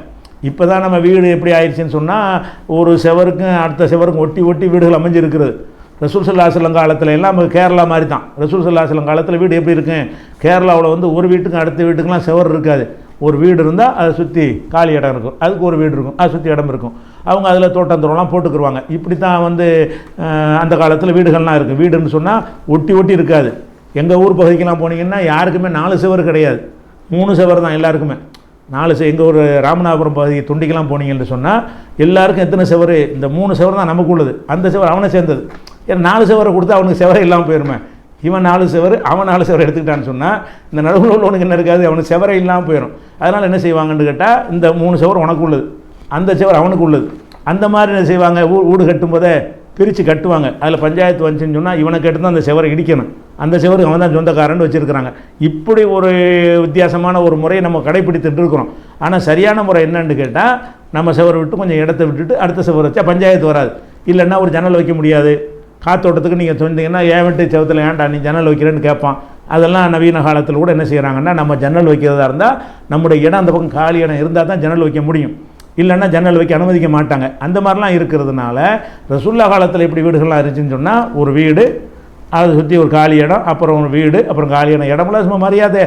இப்போ தான் நம்ம வீடு எப்படி ஆயிடுச்சுன்னு சொன்னால் ஒரு செவருக்கும் அடுத்த செவருக்கும் ஒட்டி வீடுகள் அமைஞ்சிருக்கிறது. ரசூல் ஸல்லல்லாஹு அலைஹி வஸல்லம் காலத்தில் எல்லாம் கேரளா மாதிரி தான். ரசூல் ஸல்லல்லாஹு அலைஹி வஸல்லம் காலத்தில் வீடு எப்படி இருக்கும், கேரளாவில் வந்து ஒரு வீட்டுக்கும் அடுத்த வீட்டுக்கெலாம் செவர் இருக்காது. ஒரு வீடு இருந்தால் அதை சுற்றி காலி இடம் இருக்கும், அதுக்கு ஒரு வீடு இருக்கும், அதை சுற்றி இடம் இருக்கும். அவங்க அதில் தோட்டம் தோட்டம்லாம் போட்டுக்குருவாங்க. இப்படி தான் வந்து அந்த காலத்தில் வீடுகள்லாம் இருக்குது. வீடுன்னு சொன்னால் ஒட்டி ஒட்டி இருக்காது. எங்கள் ஊர் பகுதிக்கெல்லாம் போனீங்கன்னா யாருக்குமே 4 செவர் கிடையாது, 3 செவர் தான் எல்லாருக்குமே. 4 எங்கள் ஒரு ராமநாதபுரம் பகுதி தொண்டிக்கெல்லாம் போனீங்கன்னு சொன்னால் எல்லாருக்கும் எத்தனை செவர், இந்த 3 செவர் தான் நமக்கு உள்ளது. அந்த செவர் அவனை சேர்ந்தது. ஏன்னா 4 செவரை கொடுத்தா அவனுக்கு செவரை இல்லாமல் போயிருமே. இவன் 4 செவர் அவன் 4 செவரை எடுத்துக்கிட்டான்னு சொன்னால் இந்த நடுவில் உள்ளவனுக்கு என்ன இருக்காது, அவனுக்கு செவரை இல்லாமல் போயிடும். அதனால் என்ன செய்வாங்கன்னு கேட்டால் இந்த 3 செவர் உனக்கு உள்ளது, அந்த செவர் அவனுக்கு உள்ளது. அந்த மாதிரி என்ன செய்வாங்க, வீடு கட்டும்போதே பிரித்து கட்டுவாங்க. அதில் பஞ்சாயத்து வந்துச்சுன்னு சொன்னால் இவனை கேட்டு தான் அந்த செவரை இடிக்கணும், அந்த செவருக்கு அவன் தான் சொந்தக்காரன்னு வச்சுருக்கிறாங்க. இப்படி ஒரு வித்தியாசமான ஒரு முறையை நம்ம கடைப்பிடித்துட்டு இருக்கிறோம். ஆனால் சரியான முறை என்னன்னு கேட்டால் நம்ம செவரை விட்டு கொஞ்சம் இடத்த விட்டுட்டு அடுத்த செவரை வச்சா பஞ்சாயத்து வராது. இல்லைன்னா ஒரு ஜன்னல் வைக்க முடியாது. காத்தோட்டத்துக்கு நீங்கள் சொன்னீங்கன்னா ஏன் வீட்டு செவத்தில் ஏன்டா நீ ஜன்னல் வைக்கிறேன்னு கேட்பான். அதெல்லாம் நவீன காலத்தில் கூட என்ன செய்கிறாங்கன்னா நம்ம ஜன்னல் வைக்கிறதா இருந்தால் நம்முடைய இடம் அந்த பக்கம் காலி இடம் இருந்தால் தான் ஜன்னல் வைக்க முடியும், இல்லைன்னா ஜன்னல் வைக்க அனுமதிக்க மாட்டாங்க. அந்த மாதிரிலாம் இருக்கிறதுனால ரசூலுல்லாஹ் காலத்தில் எப்படி வீடுகள்லாம் இருந்துச்சுன்னு சொன்னால் ஒரு வீடு, அதை சுற்றி ஒரு காலி இடம், அப்புறம் ஒரு வீடு, அப்புறம் காலியான இடம்லாம் சும்மா மரியாதை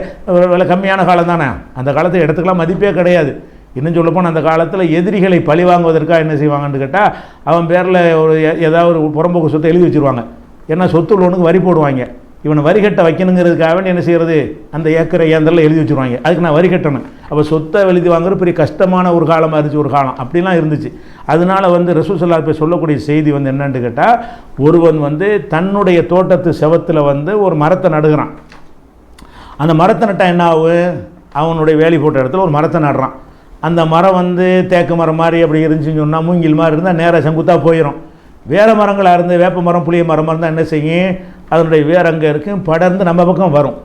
விலை கம்மியான காலம் தானே. அந்த காலத்தில் இடத்துக்கெல்லாம் மதிப்பே கிடையாது. இன்னும் சொல்லப்போனால் அந்த காலத்தில் எதிரிகளை பழி வாங்குவதற்காக என்ன செய்வாங்கன்னு கேட்டால் அவன் பேரில் ஒரு ஏதாவது ஒரு புறம்போக்கு சொத்தை எழுதி வச்சுருவாங்க. ஏன்னா சொத்து உள்ளவனுக்கு வரி போடுவாங்க. இவனை வரி கட்ட வைக்கணுங்கிறதுக்காக வேண்டி என்ன செய்கிறது, அந்த ஏக்கரை ஏந்தரில் எழுதி வச்சுருவாங்க. அதுக்கு நான் வரி கட்டணும். அப்போ சொத்தை எழுதி வாங்குறது பெரிய கஷ்டமான ஒரு காலமாக இருந்துச்சு, ஒரு காலம் அப்படிலாம் இருந்துச்சு. அதனால் வந்து ரசூல் ஸல்லல்லாஹு அலைஹி வஸல்லம் சொல்லக்கூடிய செய்தி வந்து என்னன்னு கேட்டால், ஒருவன் வந்து தன்னுடைய தோட்டத்து செவத்தில் வந்து ஒரு மரத்தை நடுகிறான். அந்த மரத்தை நட்டால் என்ன ஆகும், அவனுடைய வேலி போட்ட இடத்துல ஒரு மரத்தை நடுறான். அந்த மரம் வந்து தேக்கு மரம் மாதிரி அப்படி இருந்துச்சுன்னு சொன்னால் மூங்கில் மாதிரி இருந்தால் நேராக செங்குத்தாக போயிடும். வேறு மரங்களாக இருந்து வேப்ப மரம் புளிய மரமாக இருந்தால் என்ன செய்யும், அதனுடைய வேர் அங்கே இருக்கும், படர்ந்து நம்ம பக்கம் வரும்.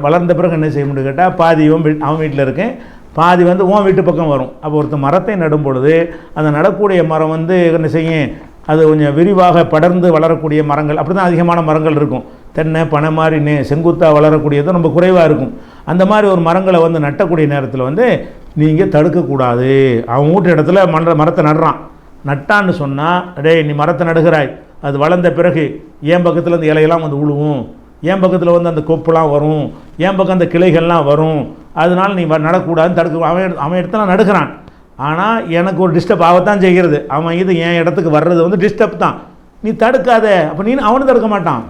வளர்ந்த பிறகு என்ன செய்ய முடியும் கேட்டால் பாதி அவன் வீட்டில் இருக்கேன், பாதி வந்து உன் வீட்டு பக்கம் வரும். அப்போ ஒருத்தர் மரத்தை நடும் பொழுது அந்த நடக்கூடிய மரம் வந்து என்ன செய்யும், அது கொஞ்சம் விரிவாக படர்ந்து வளரக்கூடிய மரங்கள், அப்படி தான் அதிகமான மரங்கள் இருக்கும். தென்னை பனை மாதிரி செங்குத்தாக வளரக்கூடியதும் ரொம்ப குறைவாக இருக்கும். அந்த மாதிரி ஒரு மரங்களை வந்து நட்டக்கூடிய நேரத்தில் வந்து நீங்கள் தடுக்கக்கூடாது. அவன் வீட்டு இடத்துல மரத்தை நடுறான். நட்டான்னு சொன்னால் டேய் நீ மரத்தை நடுகிறாய், அது வளர்ந்த பிறகு என் பக்கத்தில் அந்த இலையெல்லாம் வந்து விழுவும், என் பக்கத்தில் வந்து அந்த கொப்புலாம் வரும், என் பக்கம் அந்த கிளைகள்லாம் வரும், அதனால் நீ நடக்கூடாதுன்னு தடுக்க. அவன் இடத்துல நடுக்கிறான். ஆனால் எனக்கு ஒரு டிஸ்டர்ப் ஆகத்தான் செய்கிறது. அவன் இது என் இடத்துக்கு வர்றது வந்து டிஸ்டர்ப் தான். நீ தடுக்காத. அப்போ நீ அவனும் தடுக்க மாட்டான்.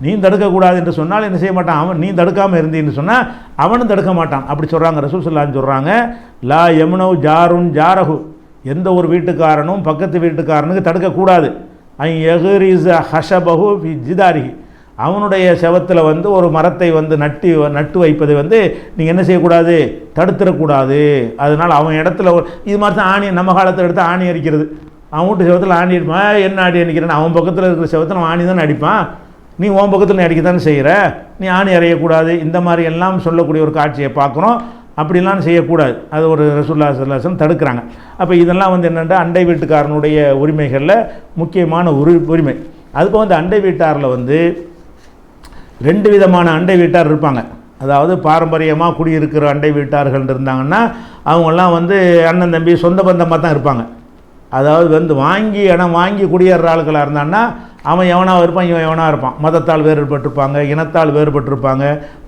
நீ தடுக்கக்கூடாது என்று சொன்னால் என்ன செய்ய மாட்டான் அவன். நீ தடுக்காமல் இருந்தீன்னு சொன்னால் அவனும் தடுக்க மாட்டான். அப்படி சொல்கிறாங்க ரசூல் ஸல்லல்லாஹு அலைஹி வஸல்லம் சொல்கிறாங்க, லா யம்னு ஜாருன் ஜாரஹு, எந்த ஒரு வீட்டுக்காரனும் பக்கத்து வீட்டுக்காரனுக்கு தடுக்கக்கூடாது. எஹ்ரிஸ ஹஷபஹு ஃபி ஜிதாரிஹி, அவனுடைய செவத்தில் வந்து ஒரு மரத்தை வந்து நட்டு வைப்பதை வந்து நீங்கள் என்ன செய்யக்கூடாது, தடுத்துடக்கூடாது. அதனால் அவன் இடத்துல இது மாதிரி தான் ஆணி, நம்ம காலத்தில் எடுத்து ஆணி அடிக்கிறது. அவன் வீட்டு செவத்தில் ஆணி அடிப்பான். என்ன ஆணி அடிக்கிறேன்னு அவன் பக்கத்தில் இருக்கிற செவத்தில் அவன் ஆணி தானே அடிப்பான். நீ உன் பக்கத்தில் நீ அடிக்கத்தானே செய்கிற, நீ ஆணி அறையக்கூடாது. இந்த மாதிரி எல்லாம் சொல்லக்கூடிய ஒரு காட்சியை பார்க்குறோம். அப்படிலாம் செய்யக்கூடாது. அது ஒரு ரசூலுல்லாஹி ஸல்லல்லாஹு அலைஹி வஸல்லம் தடுக்கிறாங்க. அப்போ இதெல்லாம் வந்து என்னென்னா அண்டை வீட்டுக்காரனுடைய உரிமைகளில் முக்கியமான உரிமை. அதுபோல் வந்து அண்டை வீட்டாரில் வந்து 2 விதமான அண்டை வீட்டார் இருப்பாங்க. அதாவது பாரம்பரியமாக குடியிருக்கிற அண்டை வீட்டார்கள் இருந்தாங்கன்னா அவங்கெல்லாம் வந்து அண்ணன் தம்பி சொந்த பந்தமாக தான் இருப்பாங்க. அதாவது வந்து இடம் வாங்கி குடியேற ஆளுக்களாக இருந்தான்னா அவன் எவனாக இருப்பான், இவன் எவனாக இருப்பான். மதத்தால் வேறுபட்டிருப்பாங்க, இனத்தால் வேறுபட்டிருப்பாங்க,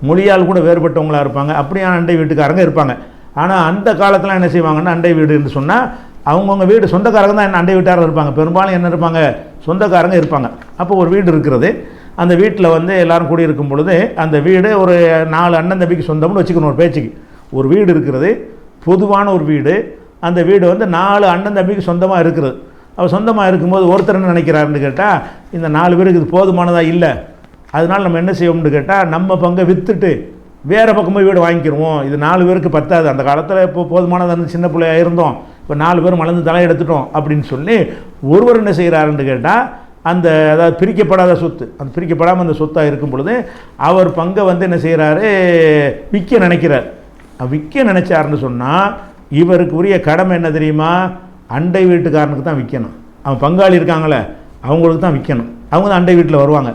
மொழியால் கூட வேறுபட்டவங்களாக இருப்பாங்க. அப்படியான அண்டை வீட்டுக்காரங்க இருப்பாங்க. ஆனால் அந்த காலத்தில் என்ன செய்வாங்கன்னா அண்டை வீடுன்னு சொன்னால் அவங்கவுங்க வீடு சொந்தக்காரங்க தான் அண்டை வீட்டார்கள் இருப்பாங்க. பெரும்பாலும் என்ன இருப்பாங்க, சொந்தக்காரங்க இருப்பாங்க. அப்போ ஒரு வீடு இருக்கிறது, அந்த வீட்டில் வந்து எல்லோரும் குடியிருக்கும் பொழுது அந்த வீடு ஒரு 4 அண்ணன் தம்பிக்கு சொந்தம்னு வச்சுக்கணும். ஒரு பேச்சுக்கு ஒரு வீடு இருக்கிறது, பொதுவான ஒரு வீடு. அந்த வீடு வந்து 4 அண்ணன் தம்பிக்கு சொந்தமாக இருக்கிறது. அவர் சொந்தமாக இருக்கும்போது ஒருத்தர் என்ன நினைக்கிறாருன்னு கேட்டால், இந்த 4 பேருக்கு இது போதுமானதாக இல்லை, அதனால் நம்ம என்ன செய்வோம்னு கேட்டால் நம்ம பங்கை விற்றுட்டு வேறு பக்கமாக வீடு வாங்கிக்கிடுவோம். இது 4 பேருக்கு பத்தாது. அந்த காலத்தில் இப்போ போதுமானதாக இருந்து சின்ன பிள்ளையாக இருந்தோம், இப்போ 4 பேர் மலர்ந்து தலை எடுத்துட்டோம் அப்படின்னு சொல்லி ஒருவர் என்ன செய்கிறாருன்னு கேட்டால், அதாவது பிரிக்கப்படாத சொத்து, அந்த பிரிக்கப்படாமல் அந்த சொத்தாக இருக்கும் பொழுது அவர் பங்கை வந்து என்ன செய்கிறாரு, விற்க நினைக்கிறார். விற்க நினைச்சாருன்னு சொன்னால் இவருக்கு உரிய கடமை என்ன தெரியுமா, அண்டை வீட்டுக்காரனுக்கு தான் விற்கணும். அவன் பங்காளி இருக்காங்களே அவங்களுக்கு தான் விற்கணும். அவங்க தான் அண்டை வீட்டில் வருவாங்க.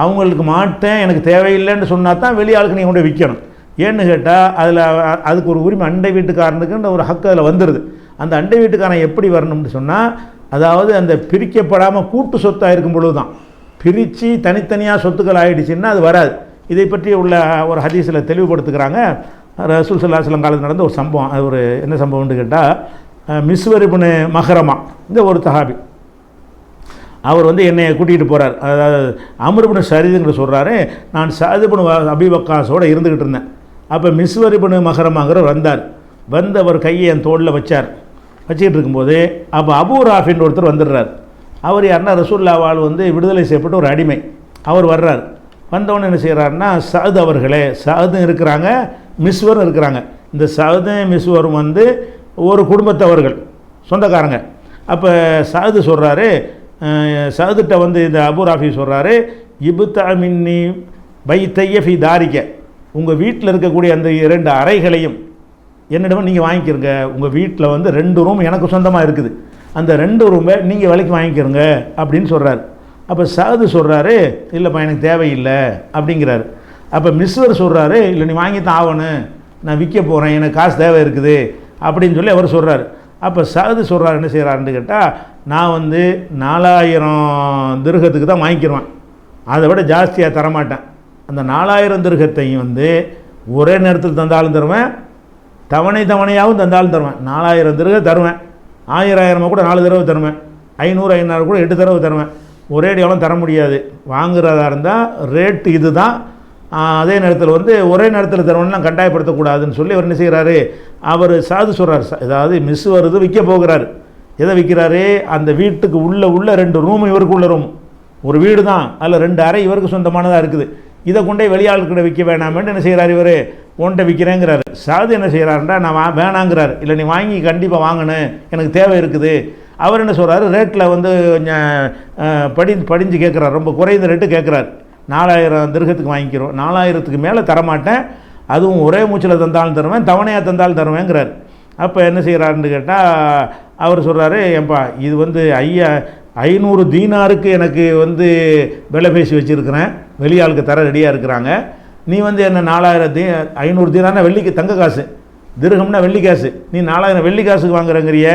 அவங்களுக்கு மாட்டேன் எனக்கு தேவையில்லைன்னு சொன்னால் தான் வெளியாளுக்கு நீங்கள் கொண்டு விற்கணும். ஏன்னு கேட்டால் அதில் அதுக்கு ஒரு உரிமை அண்டை வீட்டுக்காரனுக்குன்ற ஒரு ஹக்கு அதில் வந்துடுது. அந்த அண்டை வீட்டுக்காரன் எப்படி வரணும்னு சொன்னால், அதாவது அந்த பிரிக்கப்படாமல் கூட்டு சொத்தாக இருக்கும் பொழுது தான். பிரித்து தனித்தனியாக சொத்துக்கள் ஆகிடுச்சின்னா அது வராது. இதை பற்றி உள்ள ஒரு ஹதீஸில் தெளிவுபடுத்துகிறாங்க. ரசூல் ஸல்லல்லாஹு அலைஹி வஸல்லம் காலத்தில் நடந்த ஒரு சம்பவம். அது ஒரு என்ன சம்பவம்னு கேட்டால், மிஸ்வர் இப்னு மஹ்ரமா இந்த ஒரு தஹாபி, அவர் வந்து என்னை கூட்டிகிட்டு போகிறார். அதாவது அம்ர் இப்னு ஷரீதுங்கிற சொல்கிறாரு, நான் சஅத் இப்னு அபீ வக்காஸோடு இருந்துக்கிட்டு இருந்தேன். அப்போ மிஸ்வர் இப்னு மஹ்ரமாங்கிறவர் வந்தார். வந்து அவர் கையை என் தோளில் வச்சார். வச்சுக்கிட்டு இருக்கும்போது அப்போ அபூ ராஃபின்னு ஒருத்தர் வந்துடுறார். அவர் யாருன்னா ரசூலுல்லாஹ்வால் வந்து விடுதலை செய்யப்பட்ட ஒரு அடிமை. அவர் வர்றார். வந்தவொன்னு என்ன செய்கிறாருன்னா, சஅத் அவர்களே, சஅதும் இருக்கிறாங்க, மிஸ்வரும் இருக்கிறாங்க. இந்த சஅதும் மிஸ்வரும் வந்து ஒரு குடும்பத்தவர்கள், சொந்தக்காரங்க. அப்போ சஅது சொல்கிறாரு, சஅதுட்ட வந்து இந்த அபூ ராஃபி சொல்கிறாரு, இபுத்தா மின்னி பைத்தைய ஃபி தாரிக்க, உங்கள் வீட்டில் இருக்கக்கூடிய அந்த 2 அறைகளையும் என்னிடம் நீங்கள் வாங்கிக்கிறங்க. உங்கள் வீட்டில் வந்து 2 ரூம் எனக்கு சொந்தமாக இருக்குது, அந்த 2 ரூமை நீங்கள் விலைக்கு வாங்கிக்கிறங்க அப்படின்னு சொல்கிறார். அப்போ சஅது சொல்கிறாரு, இல்லைப்பா எனக்கு தேவையில்லை அப்படிங்கிறாரு. அப்போ மிஸ்வர் சொல்கிறாரு, இல்லை நீ வாங்கித்தான் ஆகணும், நான் விற்க போகிறேன், எனக்கு காசு தேவை இருக்குது அப்படின்னு சொல்லி அவர் சொல்கிறார். அப்போ சஅது சொல்கிறார், என்ன செய்கிறாருன்னு கேட்டால், நான் வந்து 4000 திர்ஹத்துக்கு தான் வாங்கிக்கிடுவேன், அதை விட ஜாஸ்தியாக தரமாட்டேன். அந்த 4000 திர்ஹத்தையும் வந்து ஒரே நேரத்தில் தந்தாலும் தருவேன், தவணையாகவும் தந்தாலும் தருவேன். 4000 திர்ஹம் தருவேன், 1000 கூட 4 தடவை தருவேன், 500 500 கூட 8 தடவை தருவேன். ஒரேடியாலும் தர முடியாது. வாங்குறதா இருந்தால் ரேட்டு இது தான். அதே நேரத்தில் வந்து ஒரே நேரத்தில் தருவன்லாம் கட்டாயப்படுத்தக்கூடாதுன்னு சொல்லி அவர் என்ன செய்கிறாரு, அவர் சாது சொல்கிறார். அதாவது மிஸ் வருது, விற்க போகிறாரு. எதை விற்கிறாரு, அந்த வீட்டுக்கு உள்ள 2 ரூம் இவருக்கு உள்ள ரூம், ஒரு வீடு தான், அதில் 2 அறை இவருக்கு சொந்தமானதாக இருக்குது. இதை கொண்டே வெளியாளுக்கிட்ட விற்க வேணாமேன்னு என்ன செய்கிறார், இவர் உன்கிட்ட விற்கிறேங்கிறாரு. சாது என்ன செய்கிறாருன்றா, நான் வேணாங்கிறார். இல்லை நீ வாங்கி கண்டிப்பாக வாங்கணும், எனக்கு தேவை இருக்குது. அவர் என்ன சொல்கிறாரு, ரேட்டில் வந்து படிஞ்சு கேட்குறாரு, ரொம்ப குறைந்த ரேட்டு கேட்குறாரு. 4000 திர்ஹத்துக்கு வாங்கிக்கிறோம், 4000க்கு மேலே தரமாட்டேன், அதுவும் ஒரே மூச்சில் தந்தாலும் தருவேன், தவணையாக தந்தாலும் தருவேங்கிறார். அப்போ என்ன செய்கிறாருன்னு கேட்டால், அவர் சொல்கிறாரு, ஏன்பா இது வந்து 500 தீனாருக்கு எனக்கு வந்து விலை பேசி வச்சுருக்கிறேன், வெளியாளுக்கு தர ரெடியாக இருக்கிறாங்க. நீ வந்து என்ன 500 தீனார்னா வெள்ளிக்கு தங்க காசு, திர்ஹம்னா வெள்ளி காசு, நீ 4000 வெள்ளி காசுக்கு வாங்குறங்கிறிய,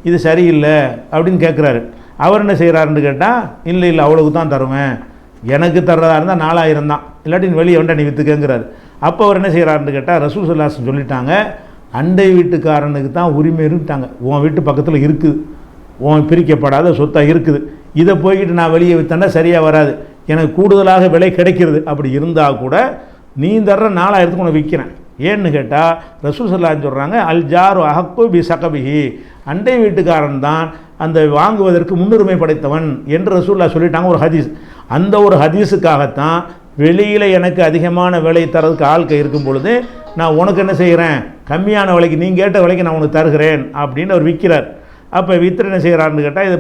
இது சரியில்லை அப்படின்னு கேட்குறாரு. அவர் என்ன செய்கிறாருன்னு கேட்டால், இல்லை அவ்வளோக்கு தான் தருவேன், எனக்கு தர்றதா இருந்தால் 4000 தான், இல்லாட்டி நீ வெளியே வேண்டாம் நீ விற்றுக்கங்கிறாரு. அப்போ அவர் என்ன செய்கிறாருன்னு கேட்டால், ரசூல் ஸல்லல்லாஹு அலைஹி வஸல்லம் சொல்லிட்டாங்க, அண்டை வீட்டுக்காரனுக்கு தான் உரிமை இருந்துட்டாங்க. உன் வீட்டு பக்கத்தில் இருக்குது, உன் பிரிக்கப்படாத சொத்தாக இருக்குது, இதை போய்கிட்டு நான் வெளியே விற்றேன்னா சரியாக வராது, எனக்கு கூடுதலாக விலை கிடைக்கிறது. அப்படி இருந்தால் கூட நீ தர்ற 4000க்கு உன்னை விற்கிறேன். ஏன்னு கேட்டால் ரசூல் ஸல்லல்லாஹு அலைஹி வஸல்லம் சொல்கிறாங்க, அல் ஜாரு அஹக்கு பி சகபிஹி, அண்டை வீட்டுக்காரன் தான் அந்த வாங்குவதற்கு முன்னுரிமை படைத்தவன் என்று ரசூலுல்லாஹ் சொல்லிட்டாங்க ஒரு ஹதீஸ். அந்த ஒரு ஹதீஸுக்காகத்தான் வெளியில் எனக்கு அதிகமான விலை தரதுக்கு ஆட்கள் இருக்கும் பொழுது நான் உனக்கு என்ன செய்கிறேன், கம்மியான விலைக்கு, நீ கேட்ட விலைக்கு நான் உனக்கு தருகிறேன் அப்படின்னு அவர் விற்கிறார். அப்போ விற்று என்ன செய்கிறாருன்னு கேட்டால், இது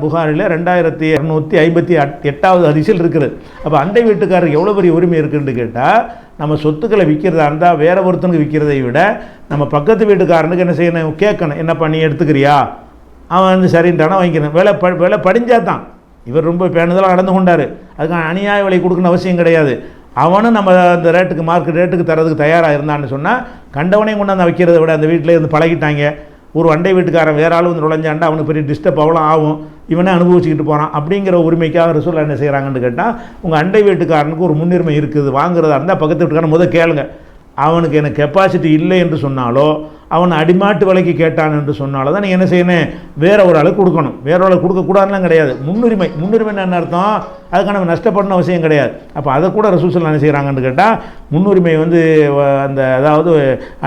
புகாரில் 2258வது ஹதீஸில் இருக்குது. அப்போ அண்டை வீட்டுக்காரருக்கு எவ்வளோ பெரிய உரிமை இருக்குதுன்னு கேட்டால், நம்ம சொத்துக்களை விற்கிறதா இருந்தால் வேற ஒருத்தனுக்கு விற்கிறதை விட நம்ம பக்கத்து வீட்டுக்காரனுக்கு என்ன செய்யணும், கேட்கணும், என்னப்பா நீ எடுத்துக்கிறியா, அவன் வந்து சரின்ட்டானா வாங்கிக்கணும். விலை படிஞ்சா தான். இவர் ரொம்ப பேணுதலாக நடந்து கொண்டார், அதுக்கான அநியாய விலை கொடுக்கணும் அவசியம் கிடையாது. அவனும் நம்ம அந்த ரேட்டுக்கு மார்க்கெட் ரேட்டுக்கு தரதுக்கு தயாராக இருந்தான்னு சொன்னால், கண்டவனையும் கொண்டாந்து வைக்கிறத விட அந்த வீட்டில் இருந்து பழகிட்டாங்க. ஒரு அண்டை வீட்டுக்காரன் வேற ஆள் வந்து நுழைஞ்சாண்டா அவனுக்கு பெரிய டிஸ்டர்ப் அவ்வளோ ஆகும், இவனே அனுபவிச்சுக்கிட்டு போகிறான். அப்படிங்கிற உரிமைக்காக ரசூலுல்லாஹ் என்ன செய்கிறாங்கன்னு கேட்டால், உங்கள் அண்டை வீட்டுக்காரனுக்கு ஒரு முன்னுரிமை இருக்குது, வாங்குறதா இருந்தால் பக்கத்து வீட்டுக்காரன் முதல் கேளுங்க. அவனுக்கு எனக்கு கெப்பாசிட்டி இல்லை என்று சொன்னாலோ, அவன் அடிமாட்டு விலைக்கு கேட்டான் என்று சொன்னாலோ தான் நீங்கள் என்ன செய்யணும், வேற ஒரு ஆளுக்கு கொடுக்கணும். வேற ஒரு ஆளுக்கு கொடுக்கக்கூடாதுலாம் கிடையாது. முன்னுரிமை என்ன அர்த்தம், அதுக்கான நம்ம நஷ்டப்படணும் அவசியம் கிடையாது. அப்போ அதை கூட ரசூல் ஸல்லல்லாஹு என்ன செய்கிறாங்கன்னு கேட்டால், முன்னுரிமை வந்து அந்த அதாவது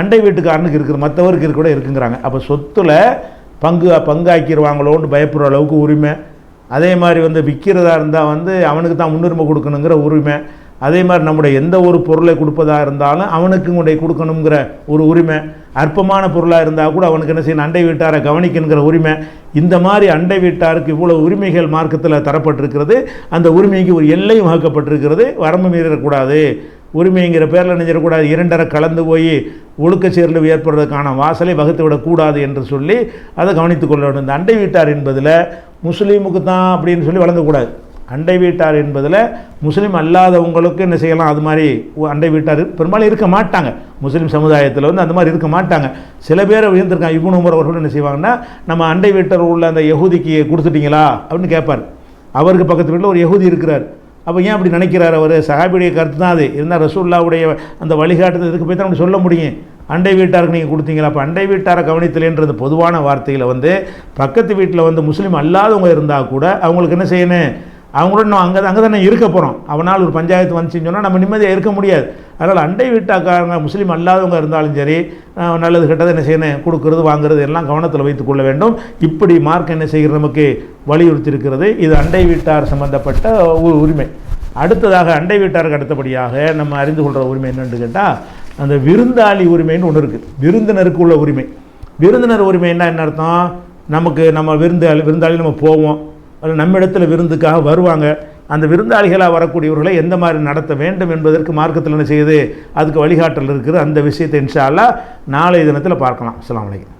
அண்டை வீட்டுக்காரனுக்கு இருக்குது, மற்றவருக்கு கூட இருக்குங்கிறாங்க. அப்போ சொத்தில் பங்காக்கிடுவாங்களோன்னு பயப்படுற அளவுக்கு உரிமை. அதே மாதிரி வந்து விற்கிறதா இருந்தால் வந்து அவனுக்கு தான் முன்னுரிமை கொடுக்கணுங்கிற உரிமை. அதே மாதிரி நம்முடைய எந்த ஒரு பொருளை கொடுப்பதாக இருந்தாலும் அவனுக்கு கொண்டே கொடுக்கணுங்கிற ஒரு உரிமை. அற்பமான பொருளாக இருந்தால் கூட அவனுக்கு என்ன செய்யணும், அண்டை வீட்டாரை கவனிக்கணுங்கிற உரிமை. இந்த மாதிரி அண்டை வீட்டாருக்கு இவ்வளோ உரிமைகள் மார்க்கத்தில் தரப்பட்டிருக்கிறது. அந்த உரிமைக்கு ஒரு எல்லையும் வகுக்கப்பட்டிருக்கிறது. வரம்பு மீறக்கூடாது, உரிமைங்கிற பேரில் நினைச்சிடக்கூடாது, இரண்டரை கலந்து போய் ஒழுக்க சீரழிவு ஏற்படுறதுக்கான வாசலை வகுத்து விடக்கூடாது என்று சொல்லி அதை கவனித்து கொள்ள வேண்டும். இந்த அண்டை வீட்டார் என்பதில் முஸ்லீமுக்கு தான் அப்படின்னு சொல்லி வழங்கக்கூடாது. அண்டை வீட்டார் என்பதில் முஸ்லீம் அல்லாதவங்களுக்கு என்ன செய்யலாம், அது மாதிரி அண்டை வீட்டார் பெரும்பாலும் இருக்க மாட்டாங்க. முஸ்லீம் சமுதாயத்தில் வந்து அந்த மாதிரி இருக்க மாட்டாங்க. சில பேர் உயர்ந்திருக்காங்க. இப்னு உமர் அவர்கள் என்ன செய்வாங்கன்னா, நம்ம அண்டை வீட்டார் உள்ள அந்த யஹூதிக்கு கொடுத்துட்டீங்களா அப்படின்னு கேட்பார். அவருக்கு பக்கத்து வீட்டில் ஒரு யஹூதி இருக்கிறார். அப்போ ஏன் அப்படி நினைக்கிறார் அவர்? சஹாபியுடைய கருத்து தான் அது. இருந்தால் ரசூலுல்லாஹ்வுடைய அந்த வழிகாட்டுதல் இதுக்கு போய் தான் அப்படி சொல்ல முடியும். அண்டை வீட்டாருக்கு நீங்கள் கொடுத்தீங்களா? அப்போ அண்டை வீட்டாரை கவனித்தலேன்றது பொதுவான வார்த்தையில் வந்து பக்கத்து வீட்டில் வந்து முஸ்லீம் அல்லாதவங்க இருந்தால் கூட அவங்களுக்கு என்ன செய்யணும், அவங்களோட நம்ம அங்கே தானே இருக்க போகிறோம். அவனால் ஒரு பஞ்சாயத்து வந்துச்சுன்னு சொன்னால் நம்ம நிம்மதியாக இருக்க முடியாது. அதனால் அண்டை வீட்டாக்காரங்க முஸ்லீம் அல்லாதவங்க இருந்தாலும் சரி, நல்லது கெட்டது என்ன செய்யணும், கொடுக்கறது வாங்குறது எல்லாம் கவனத்தில் வைத்துக் கொள்ள வேண்டும். இப்படி மார்க்கம் என்ன செய்கிறது, நமக்கு வலியுறுத்தி இருக்கிறது. இது அண்டை வீட்டார் சம்பந்தப்பட்ட ஒரு உரிமை. அடுத்ததாக அண்டை வீட்டாருக்கு அடுத்தபடியாக நம்ம அறிந்து கொள்கிற உரிமை என்னென்னு கேட்டால், அந்த விருந்தாளி உரிமைன்னு ஒன்று இருக்குது. விருந்தினருக்கு உள்ள உரிமை. விருந்தினர் உரிமைன்னா என்ன அர்த்தம்? நம்ம விருந்தாளி நம்ம போவோம், நம்ம இடத்துல விருந்துக்காக வருவாங்க. அந்த விருந்தாளிகளாக வரக்கூடியவர்களை எந்த மாதிரி நடத்த வேண்டும் என்பதற்கு மார்க்கத்தில் என்ன செய்யுது, அதுக்கு வழிகாட்டல் இருக்குது. அந்த விஷயத்தை இன்ஷா அல்லாஹ் நாளைய தினத்தில் பார்க்கலாம். அஸ்ஸலாமு அலைக்கும்.